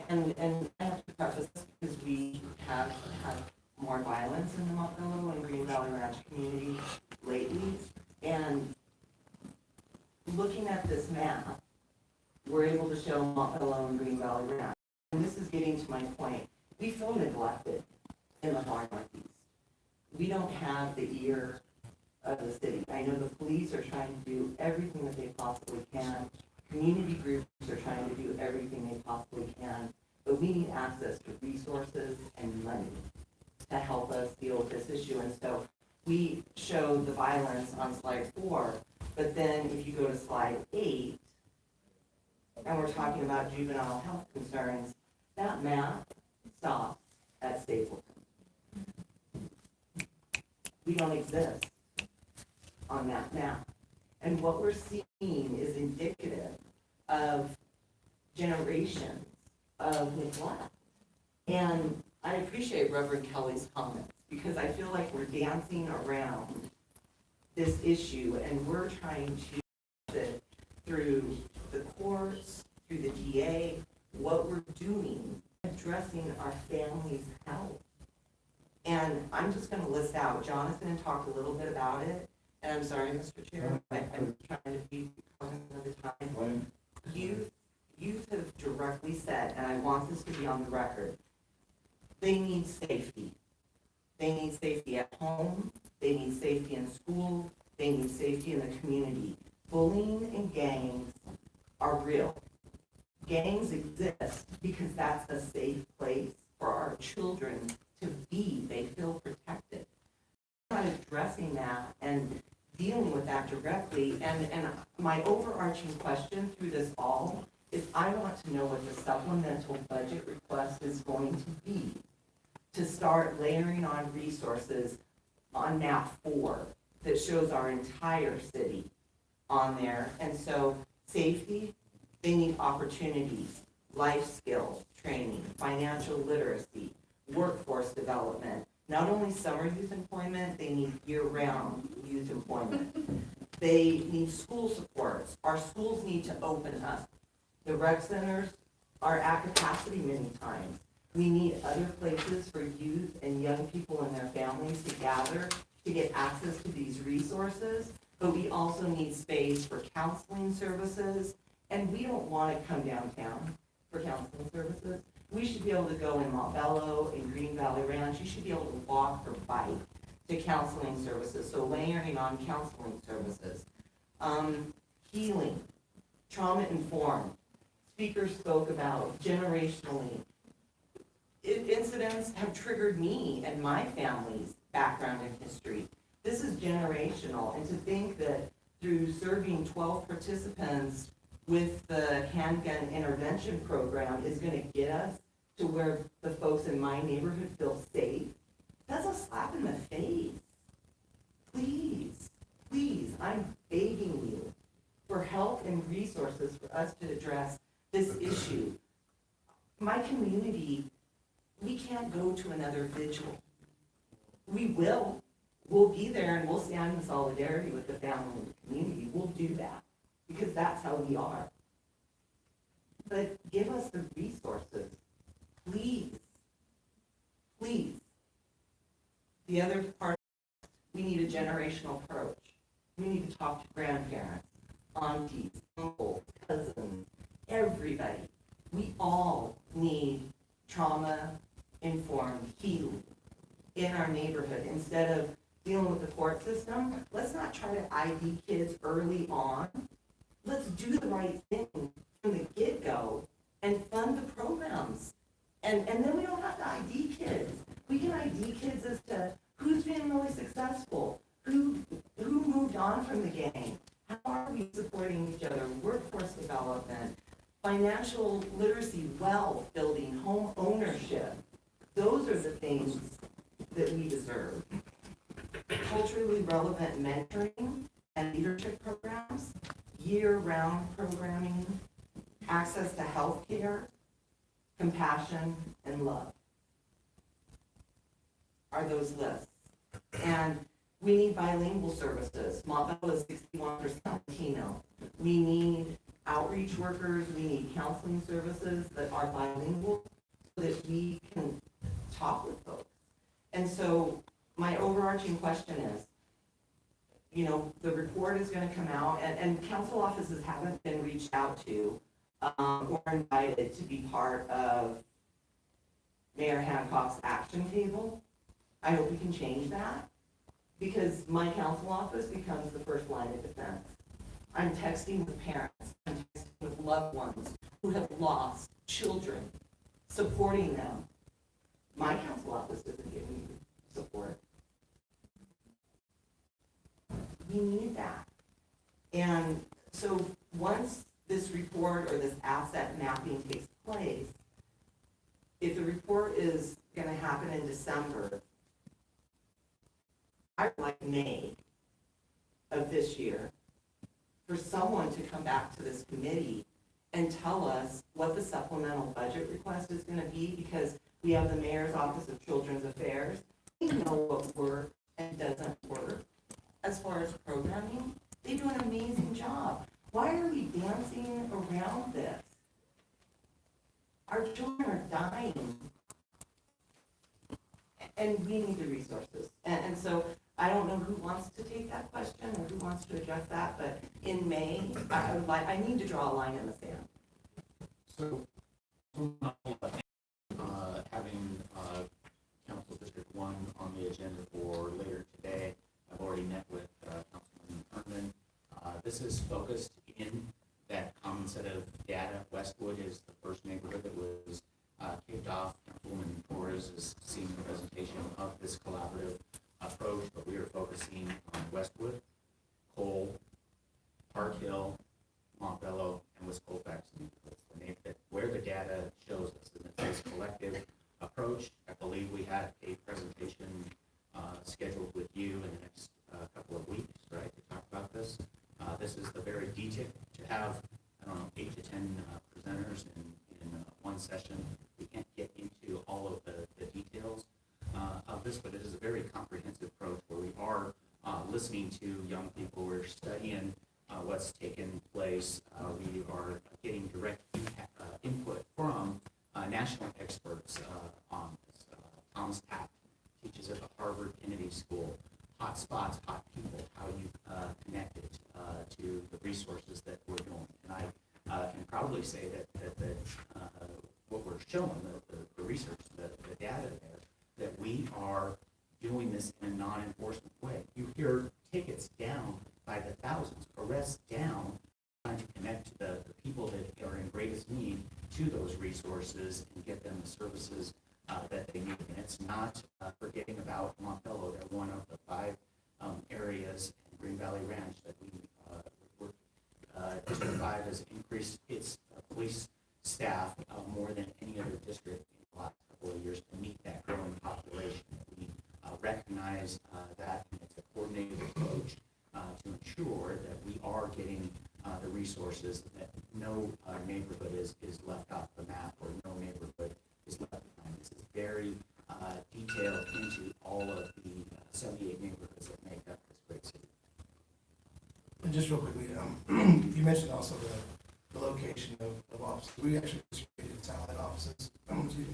And I have to preface this because we have had more violence in the Montello and Green Valley Ranch community lately. And looking at this map, we're able to show Montello and Green Valley Ranch. And this is getting to my point. We feel neglected in the far northeast. We don't have the ear of the city. I know the police are trying to do everything that they possibly can. Community groups are trying to do everything they possibly can, but we need access to resources and money to help us deal with this issue. And so we showed the violence on slide 4, but then if you go to slide 8, and we're talking about juvenile health concerns, that map stops at Stapleton. We don't exist on that map. And what we're seeing is indicative of generations of neglect. And I appreciate Reverend Kelly's comments because I feel like we're dancing around this issue and we're trying to fix it through the courts, through the DA, what we're doing, addressing our families' health. And I'm just going to list out, John is going to talk a little bit about it. And I'm sorry, Mr. Chair, I'm trying to be cognizant of the time. Youth have directly said, and I want this to be on the record, they need safety. They need safety at home, they need safety in school, they need safety in the community. Bullying and gangs are real. Gangs exist because that's a safe place for our children to be. They feel protected. I'm not addressing that and dealing with that directly. And my overarching question through this all is I want to know what the supplemental budget request is going to be to start layering on resources on map 4 that shows our entire city on there. And so safety, they need opportunities, life skills, training, financial literacy, workforce development, not only summer youth employment, they need year-round youth employment. They need school supports. Our schools need to open up. The rec centers are at capacity many times. We need other places for youth and young people and their families to gather to get access to these resources, but we also need space for counseling services, and we don't want to come downtown for counseling services. We should be able to go in Montbello, in Green Valley Ranch, you should be able to walk or bike to counseling services, so layering on counseling services. Healing, trauma-informed. Speakers spoke about generationally. Incidents have triggered me and my family's background and history. This is generational, and to think that through serving 12 participants with the handgun intervention program is going to get us to where the folks in my neighborhood feel safe, that's a slap in the face. Please, please, I'm begging you for help and resources for us to address this issue. My community, we can't go to another vigil. We will. We'll be there and we'll stand in solidarity with the family and the community. We'll do that because that's how we are. But give us the resources, please, please. The other part, we need a generational approach. We need to talk to grandparents, aunties, uncles, cousins, everybody. We all need trauma-informed healing in our neighborhood. Instead of dealing with the court system, let's not try to ID kids early on. Let's do the right thing from the get-go and fund the programs. And then we don't have to ID kids. We can ID kids as to who's been really successful, who moved on from the gang, how are we supporting each other, workforce development, financial literacy, wealth building, home ownership. Those are the things that we deserve. Culturally relevant mentoring and leadership programs, year-round programming, access to health care, compassion, and love are those lists. And we need bilingual services. Montville is 61% Latino. We need outreach workers, we need counseling services that are bilingual so that we can talk with folks. And so my overarching question is, you know, the report is going to come out, and council offices haven't been reached out to or invited to be part of Mayor Hancock's action table. I hope we can change that, because my council office becomes the first line of defense. I'm texting with parents, I'm texting with loved ones who have lost children, supporting them. My council office doesn't give me support. We need that. And so once this report or this asset mapping takes place, if the report is going to happen in December, I would like May of this year for someone to come back to this committee and tell us what the supplemental budget request is going to be, because we have the Mayor's Office of Children's Affairs. They know what works and doesn't work as far as programming. They do an amazing job. Why are we dancing around this? Our children are dying, and we need the resources. And so I don't know who wants to take that question or who wants to address that, but in May, I need to draw a line in the sand. So, having Council District 1 on the agenda for later today, I've already met with Councilman Herman. This is focused in that common set of data. Westwood is the first neighborhood that was kicked off. Councilwoman Torres is seeing the presentation of this collaborative approach, but we are focusing on Westwood, Cole, Park Hill, Montbello, and West Colfax neighborhoods. Where the data shows us, and it's this collective approach. I believe we had a presentation scheduled with you in the next couple of weeks, right, to talk about this. This is the very detail, to have, I don't know, 8 to 10 presenters in one session. We can't get into all of the details of this, but it is a very comprehensive approach where we are listening to young people. We're studying what's taken place. We are getting direct input from national experts on this. Thomas Tapp teaches at the Harvard Kennedy School. Hot spots, hot people, how you connect it to the resources that we're doing. And I can proudly say that what we're showing, the research, the data there, that we are doing this in a non-enforcement way. You hear tickets down by the thousands, arrests down, trying to connect to the people that are in greatest need to those resources and get them the services that they need. And it's not forgetting about Montbello. They're one of the 5 areas in Green Valley Ranch that we District 5 has increased its police staff more than any other district in the last couple of years to meet that growing population. We recognize that, and it's a coordinated approach to ensure that we are getting the resources, that no neighborhood is left off the map, or no neighborhood is left behind. This is very detailed into all of the 78 neighborhoods that make up this great city. And just real quickly, you mentioned also the location of offices. We actually just created satellite offices to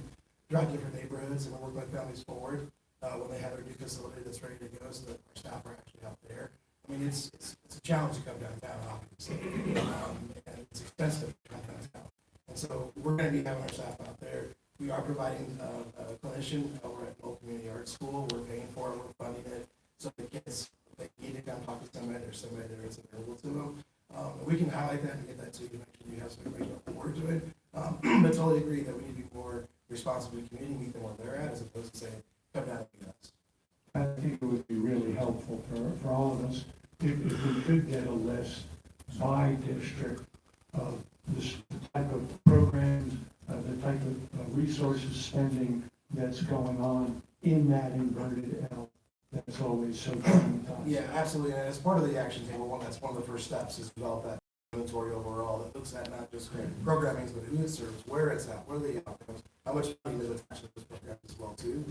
drive different neighborhoods and work with families forward when they have their new facility that's ready to go, so that our staff are actually out there. I mean, it's a challenge to come downtown, obviously, and it's expensive to come downtown. And so we're going to be having our staff out there. We are providing a clinician over at Lowell Community Arts School. We're paying for it, we're funding it. So the kids, if they need to come talk to somebody, there's somebody there that's available to them. We can highlight that and get that to you, make sure you have some information forward to it. But totally agree that we need to be more responsive to the community, meet them where they're at, as opposed to saying, come down and meet us. I think it would be really helpful for all of us if we could get a list by district of the type of programs, the type of resources spending that's going on in that inverted L. That's always so traumatizing. Yeah, absolutely. And as part of the action table, that's one of the first steps is develop that inventory overall that looks at not just programming, but who it serves, where it's at, where the outcomes, how much money is attached to those programs as well too.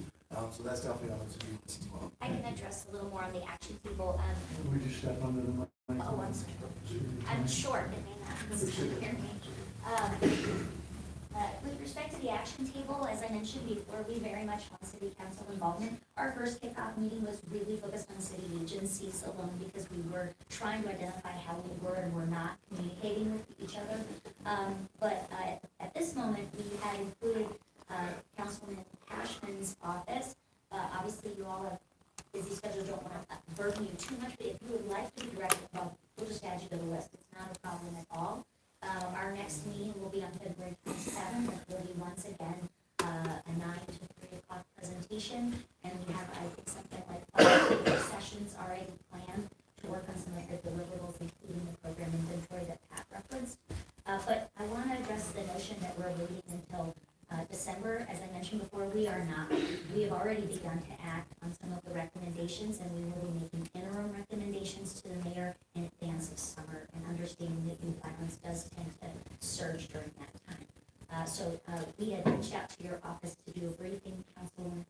So that's definitely on the to-do list as well. I can address a little more on the action table. We just step under the mic. Oh, I'm sorry. I'm short, it may not hear me. With respect to the action table, as I mentioned before, we very much want city council involvement. Our first kickoff meeting was really focused on city agencies alone because we were trying to identify how we were and were not communicating with each other. But at this moment, we had included Councilman Cashman's office. Obviously, you all have busy schedules, don't want to burden you too much, but if you would like to be directed, well, we'll just add you to the list. It's not a problem at all. Our next meeting will be on February 27th, and will be once again a 9 to 3 o'clock presentation. And we have, I think, something like 5 sessions already planned to work on some of the deliverables, including the program inventory that Pat referenced. But I want to address the notion that we're waiting until December. As I mentioned before, we are not. We have already begun to act on some of the recommendations, and we will be making interim recommendations to the mayor in advance of summer, and understanding that youth violence does tend to surge during that time. So we had reached out to your office to do a briefing, Councilwoman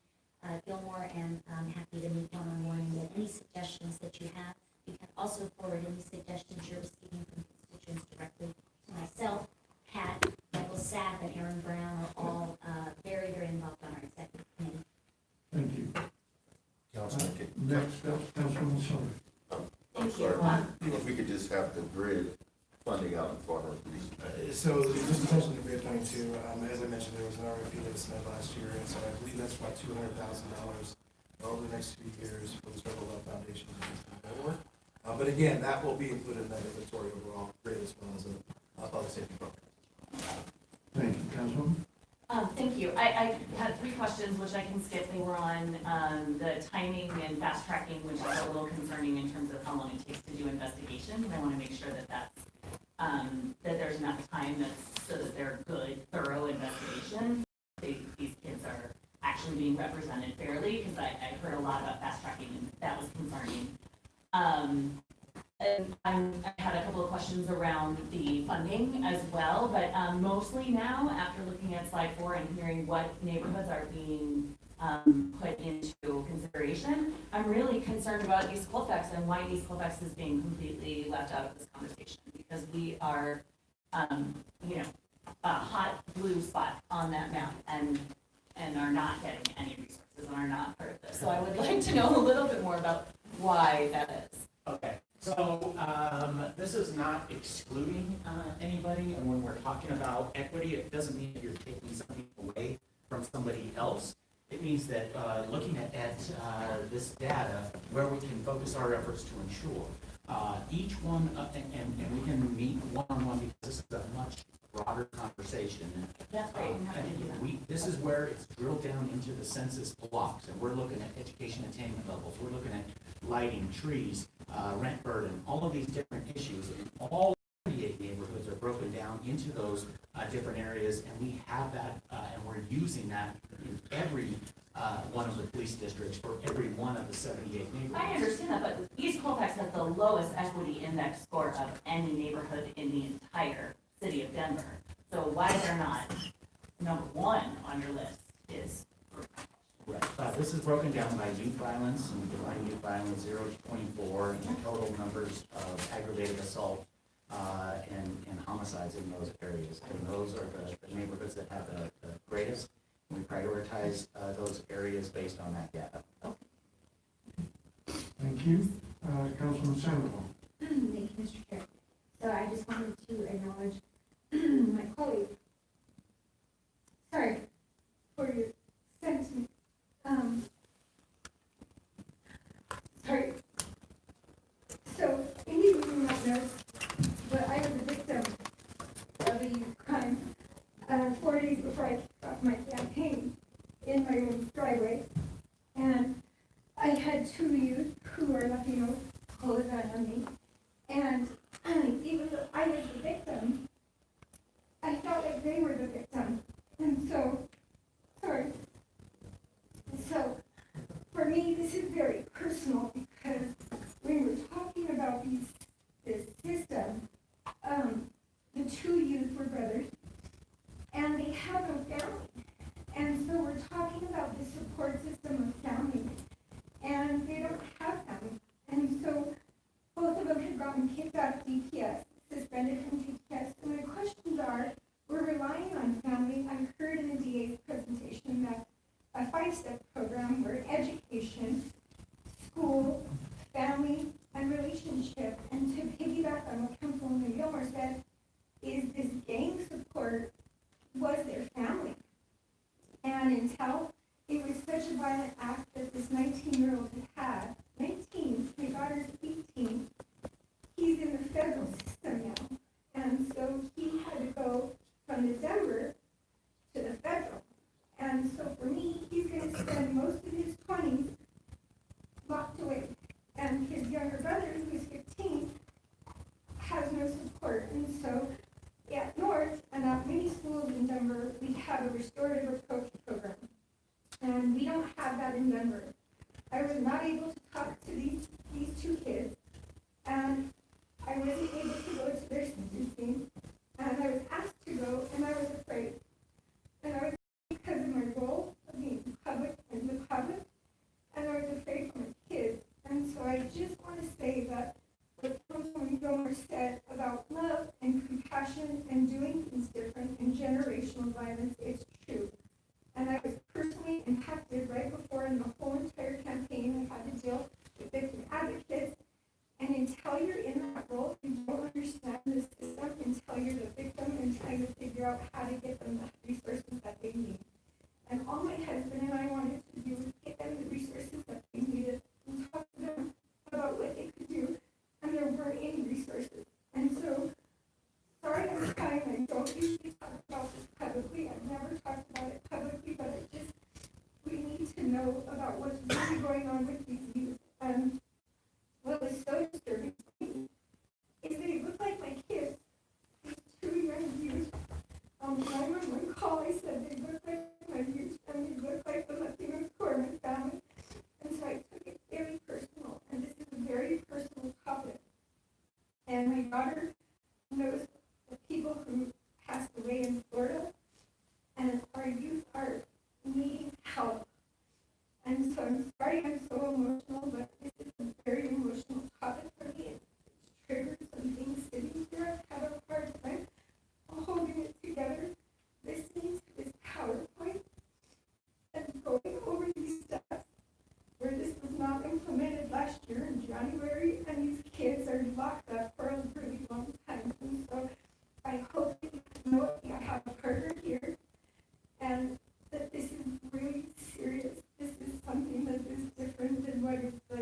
Gilmore, and I'm happy to meet one-on-one and get any suggestions that you have. You can also forward any suggestions you're receiving from constituents directly to myself, Pat, Michael Sapp, and Aaron Brown are all very, very involved on our executive committee. Thank you. Next up, Councilman Sawyer. Thank you. If we could just have the grid funding out in front of these. So just attention to grid funding too, as I mentioned, there was an RFP that was submitted last year, and so I believe that's about $200,000 over the next few years for the Struggle Love Foundation to do some work. But again, that will be included in that inventory overall grid as well as a public safety program. Thank you, Councilwoman. Thank you. I had 3 questions, which I can skip. They were on the timing and fast tracking, which is a little concerning in terms of how long it takes to do investigations. And I want to make sure that that's that there's enough time that's so that they're good, thorough investigations. These kids are actually being represented fairly, because I heard a lot about fast tracking, and that was concerning. And I had a couple of questions around the funding as well, but mostly now, after looking at slide 4 and hearing what neighborhoods are being put into consideration, I'm really concerned about East Colfax and why East Colfax is being completely left out of this conversation, because we are, a hot blue spot on that map and are not getting any resources and are not part of this. So I would like to know a little bit more about why that is. Okay. So this is not excluding anybody, and when we're talking about equity, it doesn't mean that you're taking something away from somebody else. It means that looking at this data, where we can focus our efforts to ensure each one, and we can meet one-on-one, because this is a much broader conversation. That's great. I'm happy to do that. This is where it's drilled down into the census blocks, and we're looking at education attainment levels, we're looking at lighting, trees, rent burden, all of these different issues, and all 38 neighborhoods are broken down into those different areas, and we have that, and we're using that in every one of the police districts for every one of the 78 neighborhoods. I understand that, but East Colfax has the lowest equity index score of any neighborhood in the entire city of Denver. So why they're not number 1 on your list is. Right. This is broken down by youth violence, and define youth violence 0 to 24, and the total numbers of aggravated assault and homicides in those areas. And those are the neighborhoods that have the greatest. We prioritize those areas based on that data. Thank you. Councilman Sandoval. Thank you, Mr. Chair. So I just wanted to acknowledge my colleague. Sorry for your sentiment. Sorry. So, any of you might know, but I was a victim of a youth crime 4 days before I kicked off my campaign in my own driveway. And I had 2 youth who are Latino pull a gun on me. And even though I was the victim, I felt like they were the victim. And so, sorry. So, for me, this is very personal because when we're talking about this system, the 2 youth were brothers, and they have no family. And so we're talking about the support system of family, and they don't have family. And so both of them have gotten kicked out of DPS, suspended from DPS. So my questions are, we're relying on family. I heard in the DA's presentation that a 5-step program where education, school, family, and relationship, and to piggyback on what Councilwoman Gilmore said, is this gang support was their family. And until it was such a violent act that this 19-year-old had, 19, my daughter's 18, he's in the federal system now. And so he had to go from the Denver to the federal. And so for me, he's going to spend most of his 20s locked away. And his younger brother, who's 15, has no support. And so at North and at many schools in Denver, we have a restorative approach program. And we don't have that in Denver. I was not able to talk to these 2 kids, and I wasn't able to go to their sentencing, and I was asked to go, and I was afraid. And I was because of my role of being public in the public, and I was afraid for my kids. And so I just want to say that what Councilwoman Gilmore said about love and compassion and doing things different and generational violence, it's true. And I was personally impacted right before in the whole entire campaign. I had to deal with victim advocates. And until you're in that role, you don't understand the system until you're the victim and trying to figure out how to get them the resources that they need. And all my husband and I wanted to do was get them the resources that they needed and talk to them about what they could do. And there weren't any resources. And so, sorry I'm crying. I don't usually talk about this publicly. I've never talked about it publicly, but we need to know about what's really going on with these youth. And what was so disturbing to me is that it looked like my kids, these 2 young youth, on the 911 call, I said they looked like my youth and they looked like the Latino Corman family. And so I took it very personal, and this is a very personal topic. And my daughter knows the people who passed away in Florida, and our youth are needing help. And so I'm sorry I'm so emotional, but this is a very emotional topic for me. It's triggered some things sitting here. I've had a hard time holding it together, listening to this PowerPoint, and going over these steps where this was not implemented last year in January, and these kids are locked up for a really long time. And so I hope that you know I have a partner here, and that this is really serious. This is something that is different than what is the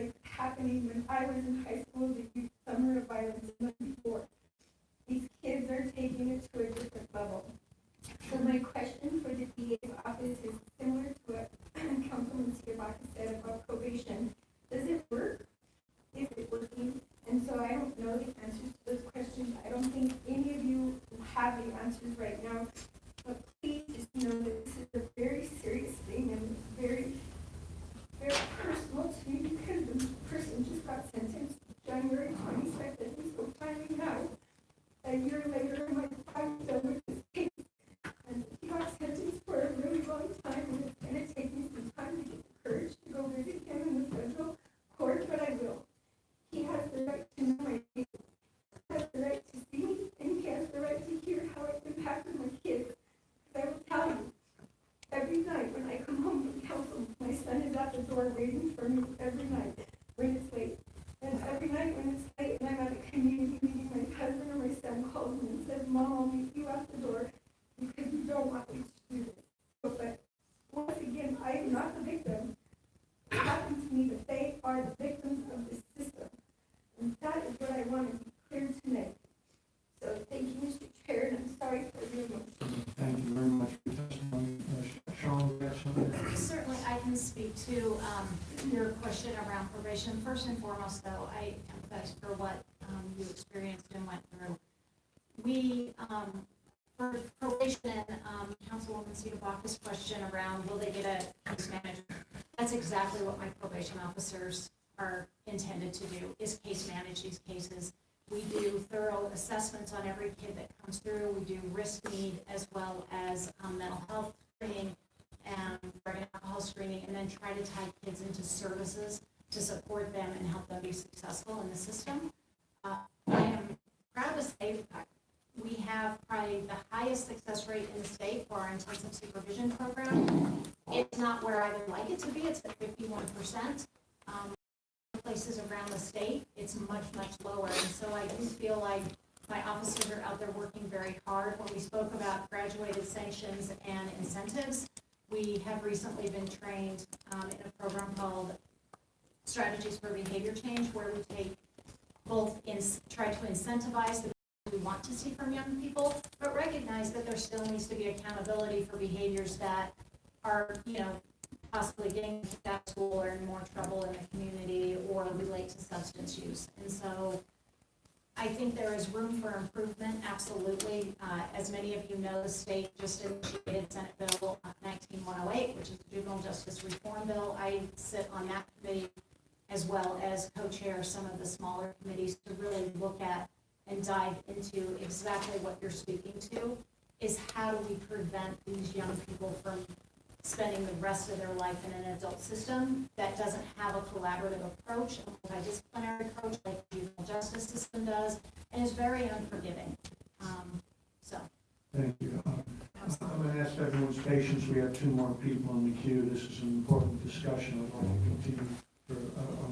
door waiting for me every night when it's late. And every night when it's late and I'm at a community meeting, my husband or my son calls me and says, Mom, I'll meet you at the door because you don't want me to do this. But once again, I am not the victim. It happened to me that they are the victims of this system. And that is what I want to be clear tonight. So thank you, Mr. Chair, and I'm sorry for the emotion. Thank you very much for your testimony. Sean, you got something? Certainly, I can speak to your question around probation. First and foremost, though, I empathize for what you experienced and went through. We, for probation, Councilwoman Cedarbach's question around will they get a case manager? That's exactly what my probation officers are intended to do, is case manage these cases. We do thorough assessments on every kid that comes through. We do risk need as well as mental health screening and drug and alcohol screening, and then try to tie kids into services to support them and help them be successful in the system. I am proud to say that we have probably the highest success rate in the state for our intensive supervision program. It's not where I would like it to be. It's at 51%. Places around the state, it's much, much lower. And so I do feel like my officers are out there working very hard. When we spoke about graduated sanctions and incentives, we have recently been trained in a program called Strategies for Behavior Change, where we take both try to incentivize the we want to see from young people, but recognize that there still needs to be accountability for behaviors that are, possibly getting kicked out of school or in more trouble in the community or relate to substance use. And so I think there is room for improvement, absolutely. As many of you know, the state just initiated Senate Bill 19108, which is the Juvenile Justice Reform Bill. I sit on that committee as well as co-chair some of the smaller committees to really look at and dive into exactly what you're speaking to, is how do we prevent these young people from spending the rest of their life in an adult system that doesn't have a collaborative approach, a multidisciplinary approach like the juvenile justice system does, and is very unforgiving. Thank you. I'm going to ask everyone's patience. We have 2 more people in the queue. This is an important discussion. I'd like to continue for a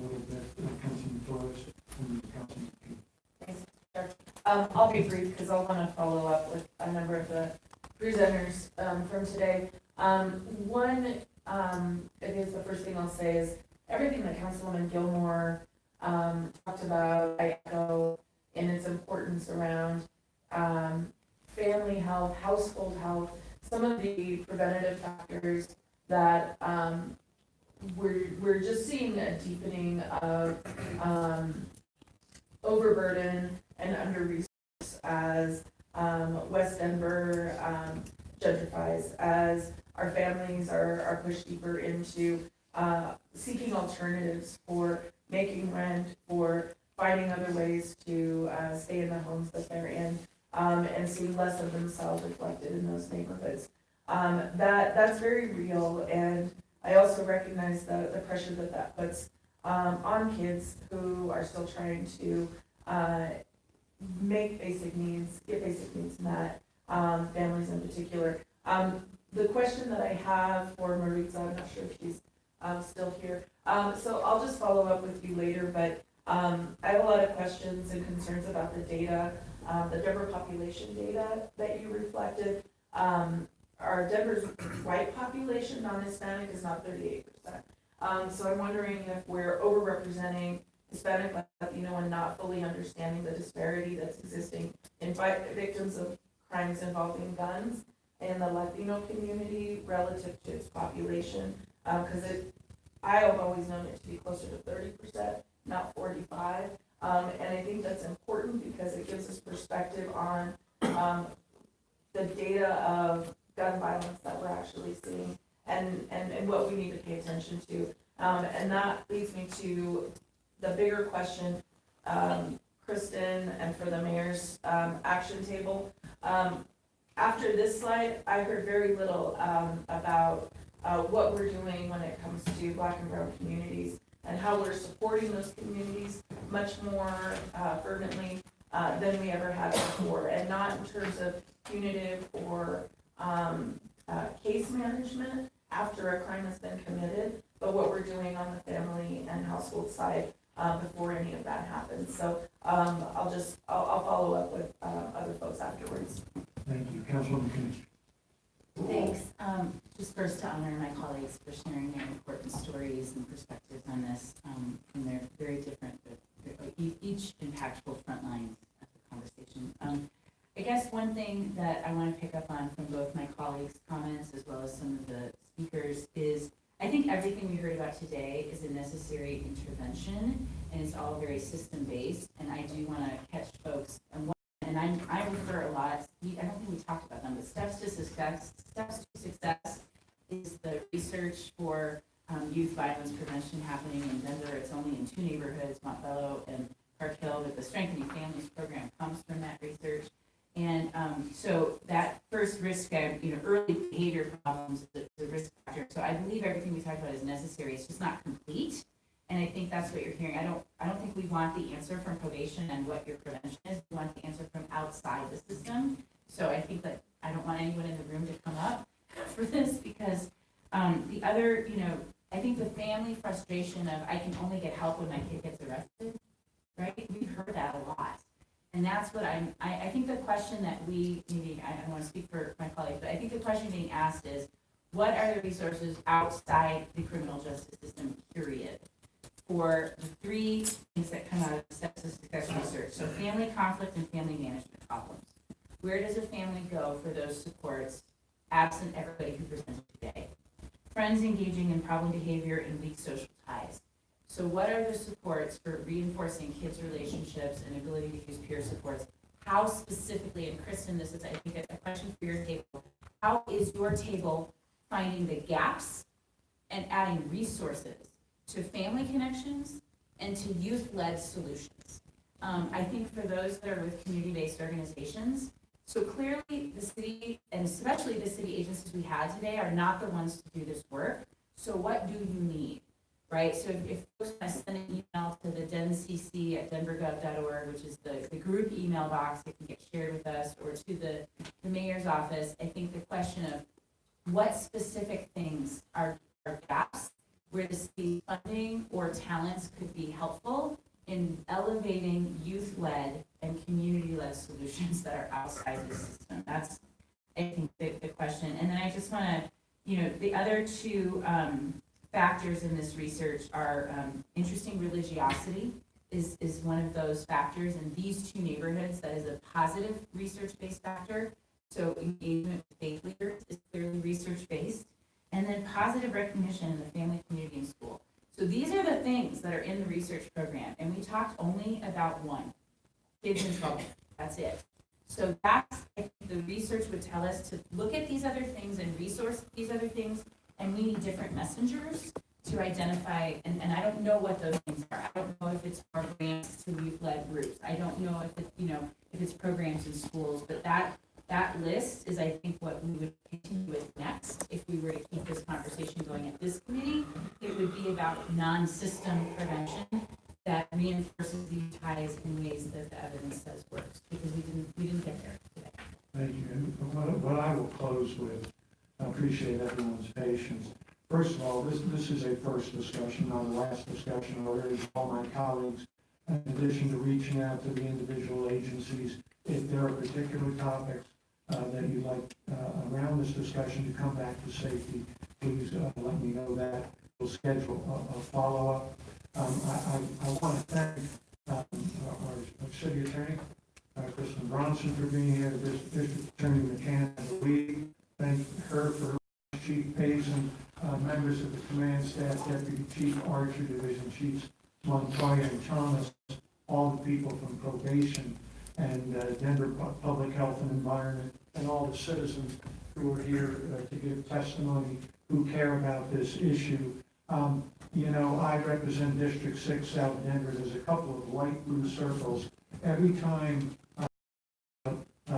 little bit. Councilman Torres and Councilman King. Thanks, Chair. I'll be brief because I want to follow up with a number of the presenters from today. One, I guess the first thing I'll say is everything that Councilwoman Gilmore talked about, I echo in its importance around family health, household health, some of the preventative factors that we're just seeing a deepening of overburden and under-resource as West Denver gentrifies, as our families are pushed deeper into seeking alternatives for making rent, for finding other ways to stay in the homes that they're in, and see less of themselves reflected in those neighborhoods. That's very real, and I also recognize the pressure that puts on kids who are still trying to make basic needs, get basic needs met, families in particular. The question that I have for Maritza, I'm not sure if she's still here, so I'll just follow up with you later, but I have a lot of questions and concerns about the data, the Denver population data that you reflected. Our Denver's white population, non-Hispanic, is not 38%. So I'm wondering if we're overrepresenting Hispanic, Latino, and not fully understanding the disparity that's existing in victims of crimes involving guns in the Latino community relative to its population, because I have always known it to be closer to 30%, not 45%, and I think that's important because it gives us perspective on the data of gun violence that we're actually seeing and what we need to pay attention to, and that leads me to the bigger question, Kristen, and for the mayor's action table. After this slide, I heard very little about what we're doing when it comes to Black and brown communities and how we're supporting those communities much more fervently than we ever have before, and not in terms of punitive or case management after a crime has been committed, but what we're doing on the family and household side before any of that happens. So I'll follow up with other folks afterwards. Thank you. Councilwoman Kennedy. Thanks. Just first to honor my colleagues for sharing their important stories and perspectives on this from their very different, but each impactful front lines of the conversation. I guess one thing that I want to pick up on from both my colleagues' comments as well as some of the speakers is I think everything we heard about today is a necessary intervention, and it's all very system-based, and I do want to catch folks. And I refer a lot, I don't think we talked about them, but Steps to Success is the research for youth violence prevention happening in Denver. It's only in 2 neighborhoods, Montbello and Park Hill, but the Strengthening Families program comes from that research. And so that first risk, early behavior problems is a risk factor. So I believe everything we talked about is necessary. It's just not complete. And I think that's what you're hearing. I don't think we want the answer from probation and what your prevention is. We want the answer from outside the system. So I think that I don't want anyone in the room to come up for this because the other, I think the family frustration of I can only get help when my kid gets arrested, right? We've heard that a lot. And that's what I think the question that I don't want to speak for my colleagues, but I think the question being asked is, what are the resources outside the criminal justice system, period, for the 3 things that come out of Steps to Success research? So family conflict and family management problems. Where does a family go for those supports, absent everybody who presented today? Friends engaging in problem behavior and weak social ties. So what are the supports for reinforcing kids' relationships and ability to use peer supports? How specifically, and Kristen, this is, I think, a question for your table. How is your table finding the gaps and adding resources to family connections and to youth-led solutions? I think for those that are with community-based organizations, so clearly the city, and especially the city agencies we had today, are not the ones to do this work. So what do you need? Right, so if folks want to send an email to the dencc@denvergov.org, which is the group email box that can get shared with us, or to the mayor's office, I think the question of what specific things are gaps where the city funding or talents could be helpful in elevating youth-led and community-led solutions that are outside the system. That's, I think, the question. And then I just want to, the other 2 factors in this research are interesting religiosity is one of those factors in these 2 neighborhoods. That is a positive research-based factor. So engagement with faith leaders is clearly research-based. And then positive recognition in the family, community, and school. So these are the things that are in the research program. And we talked only about 1, kids in trouble. That's it. So that's, I think the research would tell us to look at these other things and resource these other things. And we need different messengers to identify, and I don't know what those things are. I don't know if it's programs to youth-led groups. I don't know if if it's programs in schools, but that list is, I think, what we would continue with next if we were to keep this conversation going at this committee. It would be about non-system prevention that reinforces these ties in ways that the evidence says works, because we didn't get there today. Thank you. And what I will close with, I appreciate everyone's patience. First of all, this is a first discussion, not a last discussion. I urge all my colleagues, in addition to reaching out to the individual agencies, if there are particular topics that you'd like around this discussion to come back to safety, please let me know that. We'll schedule a follow-up. I want to thank our city attorney, Kristen Bronson, for being here, District Attorney McCann, thank her for her, Chief Payson, members of the command staff, Deputy Chief Archer, Division Chiefs Montoya and Thomas, all the people from probation and Denver Public Health and Environment, and all the citizens who are here to give testimony, who care about this issue. I represent District 6 South Denver. There's a couple of light blue circles. Every time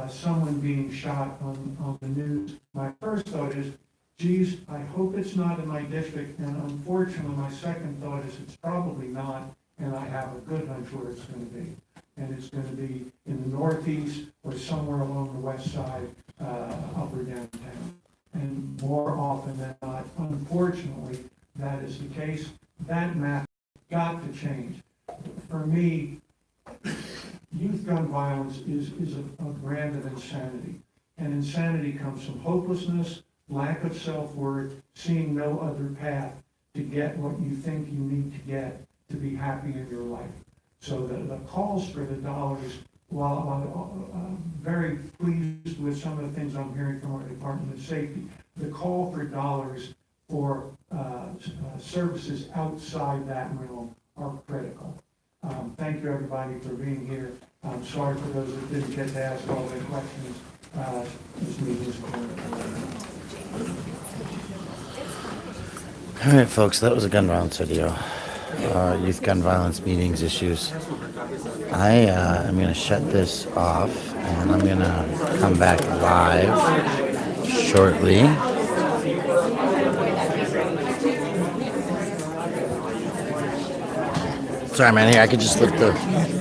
someone being shot on the news, my first thought is, geez, I hope it's not in my district. And unfortunately, my second thought is it's probably not, and I have a good hunch where it's going to be. And it's going to be in the northeast or somewhere along the west side, upper downtown. And more often than not, unfortunately, that is the case. That map got to change. For me, youth gun violence is a brand of insanity. And insanity comes from hopelessness, lack of self-worth, seeing no other path to get what you think you need to get to be happy in your life. So the calls for the dollars, while I'm very pleased with some of the things I'm hearing from our Department of Safety, the call for dollars for services outside that realm are critical. Thank you, everybody, for being here. I'm sorry for those that didn't get to ask all their questions. This meeting is adjourned. All right, folks, that was a gun violence video. Youth gun violence meetings issues. I am going to shut this off, and I'm going to come back live shortly. Sorry, man, here, I could just lift the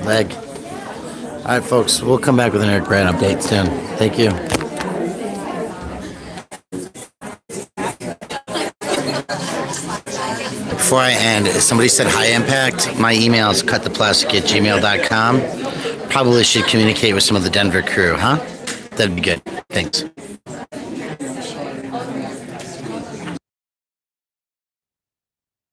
leg. All right, folks, we'll come back with an Eric Brand update soon. Thank you. Before I end, somebody said high impact. My email is cuttheplastic@gmail.com. Probably should communicate with some of the Denver crew, huh? That'd be good. Thanks.